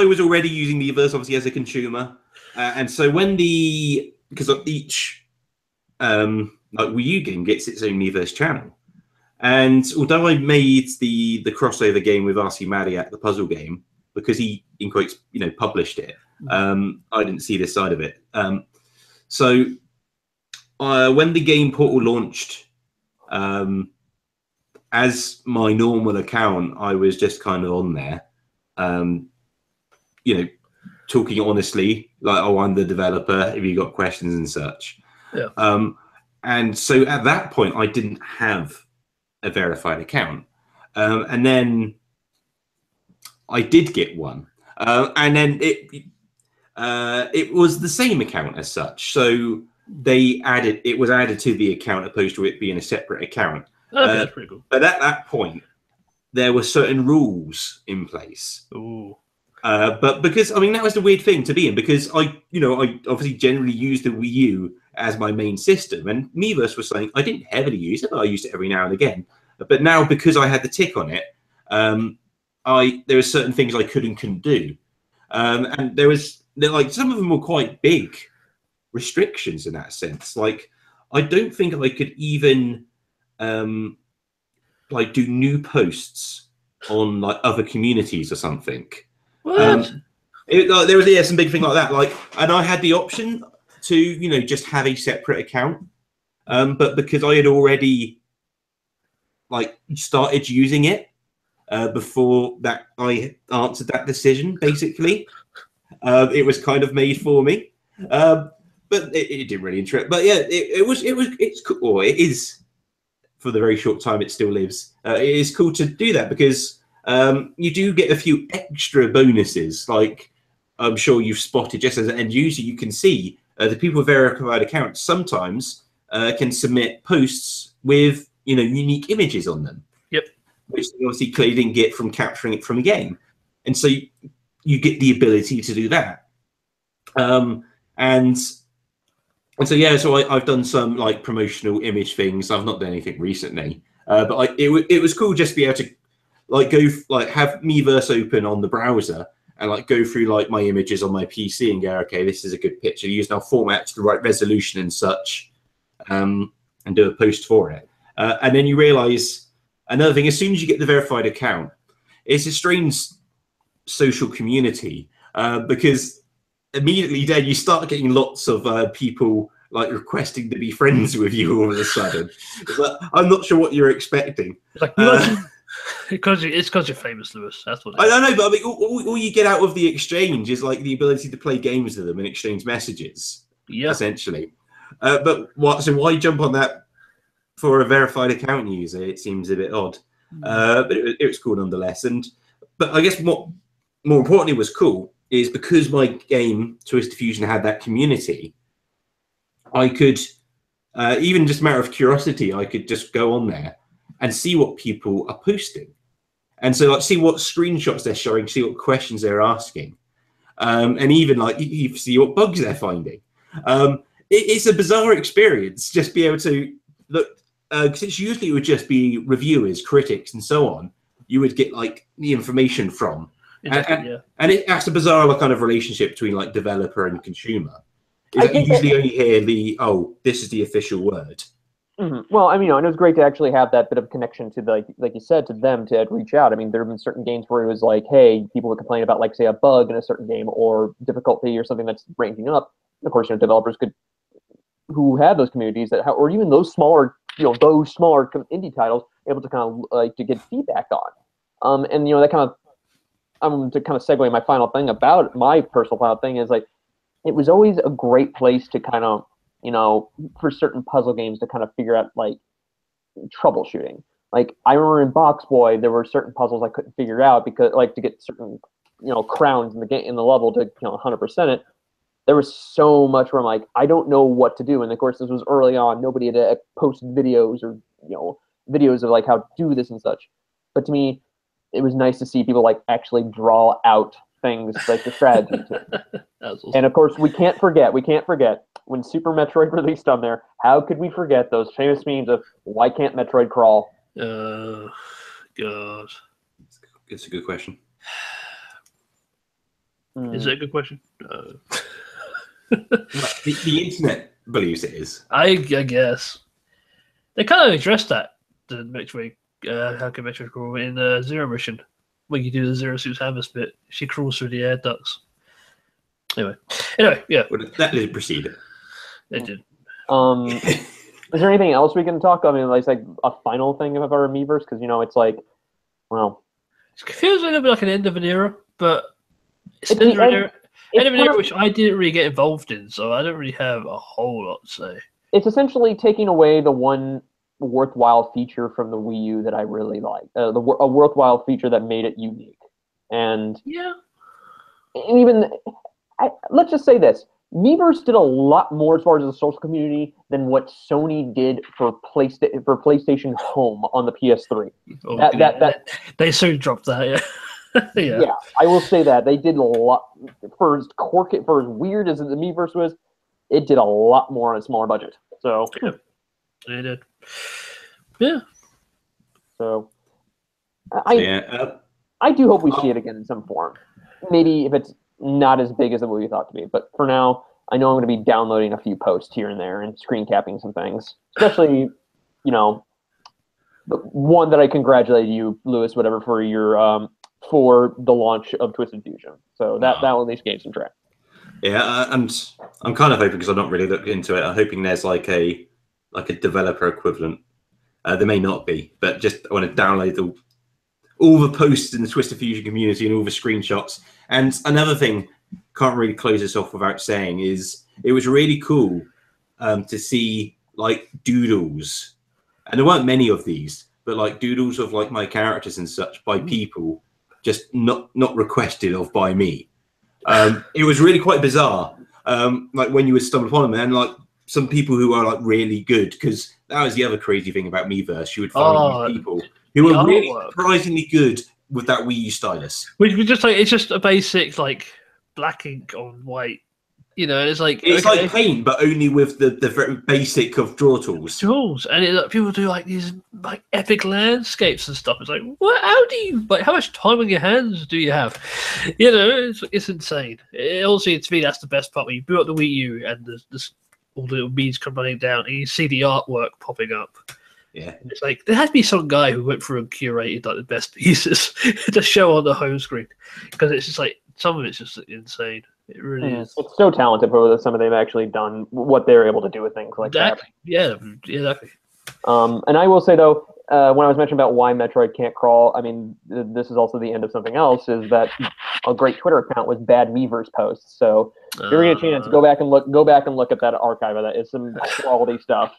was already using Miiverse, obviously, as a consumer. And so because of each Wii U game gets its own Miiverse channel. And although I made the crossover game with R.C. Mariak, the puzzle game, because he, in quotes, published it, I didn't see this side of it. So when the game portal launched, as my normal account, I was just kind of on there, talking honestly, like, oh, I'm the developer, if you got questions and such. Yeah. And so at that point, I didn't have a verified account. And then I did get one. And then it was the same account as such. So it was added to the account opposed to it being a separate account. Okay, that's pretty cool. But at that point, there were certain rules in place. Ooh. But because, that was the weird thing to be in, because I obviously generally use the Wii U as my main system, and Miiverse was saying I didn't heavily use it, but I used it every now and again. But now, because I had the tick on it, there were certain things I could and couldn't do, and some of them were quite big restrictions in that sense. Like, I don't think I could even do new posts on other communities or something. What? There was some big thing like that. And I had the option to just have a separate account, but because I had already started using it before that I answered that decision, basically, it was kind of made for me. But it didn't really interest. But yeah, it's cool. Or it is, for the very short time it still lives. It is cool to do that because you do get a few extra bonuses. Like, I'm sure you've spotted, just as an end user, you can see the people with verified accounts sometimes can submit posts with unique images on them. Yep. Which they obviously clearly didn't get from capturing it from a game, and so you get the ability to do that. And And so yeah, so I've done some like promotional image things. I've not done anything recently, but it was cool just to be able to like go like have Miiverse open on the browser and like go through like my images on my PC and go, okay, this is a good picture. Use now format to the right resolution and such, and do a post for it. And then you realize another thing: as soon as you get the verified account, it's a strange social community because immediately then you start getting lots of people like requesting to be friends with you all of a sudden. But I'm not sure what you're expecting. Like, because you're famous, Lewis. That's what. I don't know, but I mean, all you get out of the exchange is like the ability to play games with them and exchange messages. Yeah, essentially. But so why jump on that for a verified account user? It seems a bit odd. But it was cool nonetheless. But I guess what more importantly was cool is because my game Twisted Fusion had that community, I could even just a matter of curiosity, I could just go on there and see what people are posting, and so like see what screenshots they're showing, see what questions they're asking, and even like you see what bugs they're finding. It's a bizarre experience just be able to look because it's usually it would just be reviewers, critics, and so on. You would get like the information from, and that's a bizarre kind of relationship between like developer and consumer. Is that you usually only hear this is the official word. Mm-hmm. Well, I mean, and it was great to actually have that bit of connection to like you said, to them to reach out. I mean, there have been certain games where it was like, hey, people would complain about like say a bug in a certain game or difficulty or something that's ranking up. Of course, developers who have those communities or even those smaller indie titles able to kind of like to get feedback on. And that kind of to kind of segue my final thing about my personal final thing is like it was always a great place to kind of for certain puzzle games to kind of figure out like troubleshooting. Like I remember in Box Boy, there were certain puzzles I couldn't figure out because like to get certain crowns in the game in the level to 100% it. There was so much where I'm like, I don't know what to do. And of course, this was early on. Nobody had posted videos or videos of like how to do this and such. But to me, it was nice to see people like actually draw out things like the strategy to it. Awesome. And of course, we can't forget when Super Metroid released on there. How could we forget those famous memes of why can't Metroid crawl? God, it's a good question. Is it a good question? The internet believes it is. I guess they kind of addressed that the Metroid. How can Metroid crawl in Zero Mission? When you do the Zero Suit's Harvest bit, she crawls through the air ducts. Anyway, yeah. Well, that didn't proceed. It did. Is there anything else we can talk? I mean, like a final thing about our Miiverse, because it's like, well, it feels a little bit like an end of an era, but it's an end of an era which I didn't really get involved in, so I don't really have a whole lot to say. It's essentially taking away the one worthwhile feature from the Wii U that I really like, a worthwhile feature that made it unique. And yeah, and even let's just say this: Miiverse did a lot more as far as the social community than what Sony did for PlayStation Home on the PS3. Oh, they soon dropped that. Yeah. Yeah, I will say that they did a lot for as weird as the Miiverse was. It did a lot more on a smaller budget. So yeah, they did. Yeah. So I do hope we see it again in some form. Maybe if it's not as big as it would be thought to be, but for now, I know I'm going to be downloading a few posts here and there and screen capping some things, especially the one that I congratulated you, Lewis, whatever, for your for the launch of Twisted Fusion. So that will at least gain some traction. Yeah, and I'm kind of hoping, because I've not really looked into it, I'm hoping there's like a developer equivalent. There may not be, but just I want to download all the posts in the Twisted Fusion community and all the screenshots. And another thing, can't really close this off without saying, is it was really cool to see like doodles, and there weren't many of these, but like doodles of like my characters and such by people just not requested of by me. It was really quite bizarre. Like when you would stumble upon them, and like some people who are like really good, because that was the other crazy thing about Miiverse. You would find these people who were really surprisingly good with that Wii U stylus. Which was just like, it's just a basic like black ink on white You know, and it's like like paint, but only with the very basic of draw tools. Tools, and people do like these like epic landscapes and stuff. It's like, what? How do you like? How much time on your hands do you have? You know, it's insane. Also, to me, that's the best part when you boot up the Wii U and there's all the little beads come running down, and you see the artwork popping up. Yeah, and it's like there has to be some guy who went through and curated like the best pieces to show on the home screen, because it's just like some of it's just insane. It really is. It's so talented for some of them actually done what they're able to do with things like that. Yeah, exactly. And I will say though, when I was mentioning about why Metroid can't crawl, I mean, this is also the end of something else. Is that a great Twitter account with bad Miiverse posts? So if you get a chance, go back and look at that archive of that. It's some quality stuff.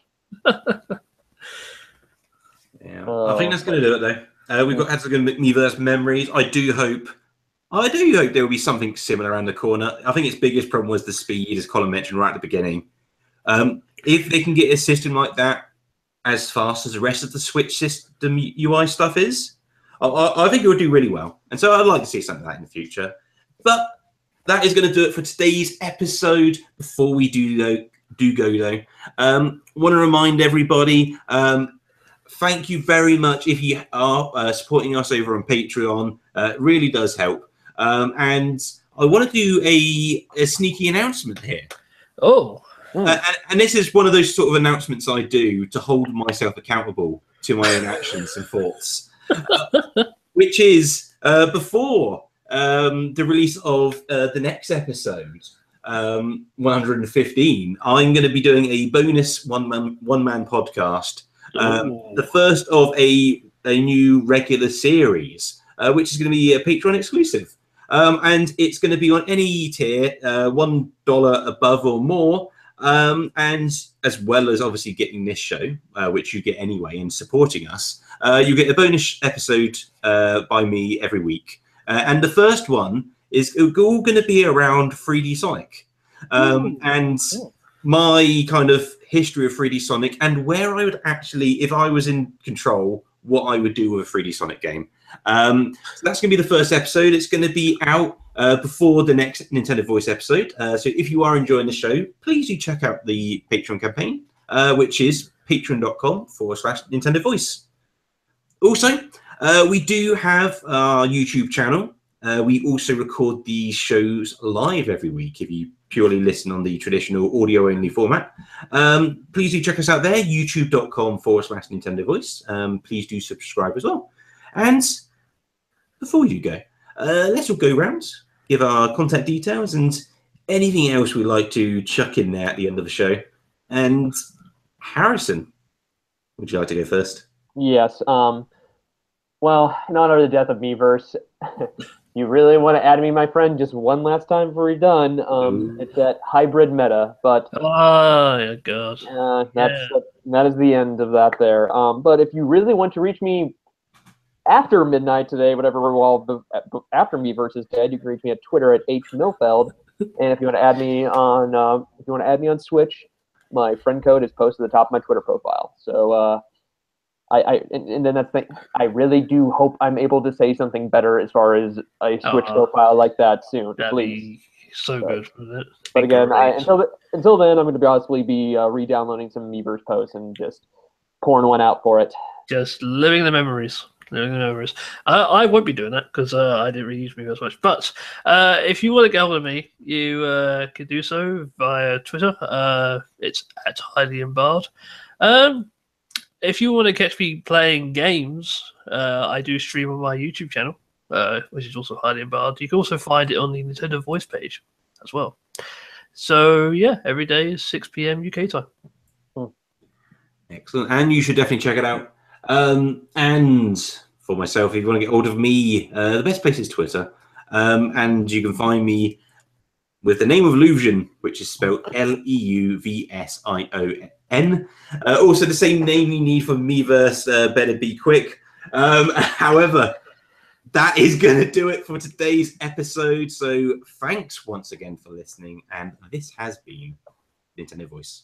Yeah, I think that's going to do it though. We've had some good Miiverse memories. I do hope there will be something similar around the corner. I think its biggest problem was the speed, as Colin mentioned right at the beginning. If they can get a system like that as fast as the rest of the Switch system UI stuff is, I think it would do really well. And so I'd like to see something like that in the future. But that is going to do it for today's episode. Before we do go though, want to remind everybody, thank you very much if you are supporting us over on Patreon. It really does help. And I want to do a sneaky announcement here. Oh. And this is one of those sort of announcements I do to hold myself accountable to my own actions and thoughts. Which is before the release of the next episode, 115, I'm going to be doing a bonus one-man podcast. The first of a new regular series, which is going to be a Patreon exclusive. And it's going to be on any tier, $1 above or more, and as well as obviously getting this show, which you get anyway, and supporting us, you get a bonus episode by me every week. And the first one is all going to be around 3D Sonic, and my kind of history of 3D Sonic, and where I would actually, if I was in control, what I would do with a 3D Sonic game. So that's going to be the first episode. It's going to be out before the next Nintendo Voice episode. So if you are enjoying the show, please do check out the Patreon campaign, which is patreon.com/Nintendo Voice. Also, we do have our YouTube channel. We also record these shows live every week if you purely listen on the traditional audio-only format. Please do check us out there, youtube.com/Nintendo Voice. Please do subscribe as well. And before you go, let's all go round, give our contact details and anything else we'd like to chuck in there at the end of the show. And Harrison, would you like to go first? Yes. Well, in honor of the death of Miiverse, you really want to add me, my friend, just one last time before we're done. It's that hybrid meta, but oh gosh, that is the end of that there. But if you really want to reach me after midnight today, whatever, after Miiverse is dead, you can reach me at Twitter at @Milfeld. And if you want to add me on Switch, my friend code is posted at the top of my Twitter profile. So and then that's the thing. I really do hope I'm able to say something better as far as a Switch profile like that soon. Please. So good. But again, until then, I'm going to possibly be re-downloading some Miiverse posts and just pouring one out for it. Just living the memories. I won't be doing that because I didn't really use Miiverse much. But if you want to get hold of me, you can do so via Twitter. It's at Highly Embarred. If you want to catch me playing games, I do stream on my YouTube channel, which is also Highly Embarred. You can also find it on the Nintendo Voice page as well. So yeah, every day is 6 p.m. UK time. Excellent, and you should definitely check it out. And for myself, if you want to get hold of me, the best place is Twitter. And you can find me with the name of Leuvision, which is spelled Leuvision. Also the same name you need for Miiverse, Better Be Quick. However, that is going to do it for today's episode. So thanks once again for listening. And this has been Nintendo Voice.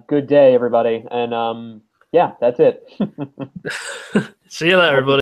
Good day, everybody. And yeah, that's it. See you later, everybody.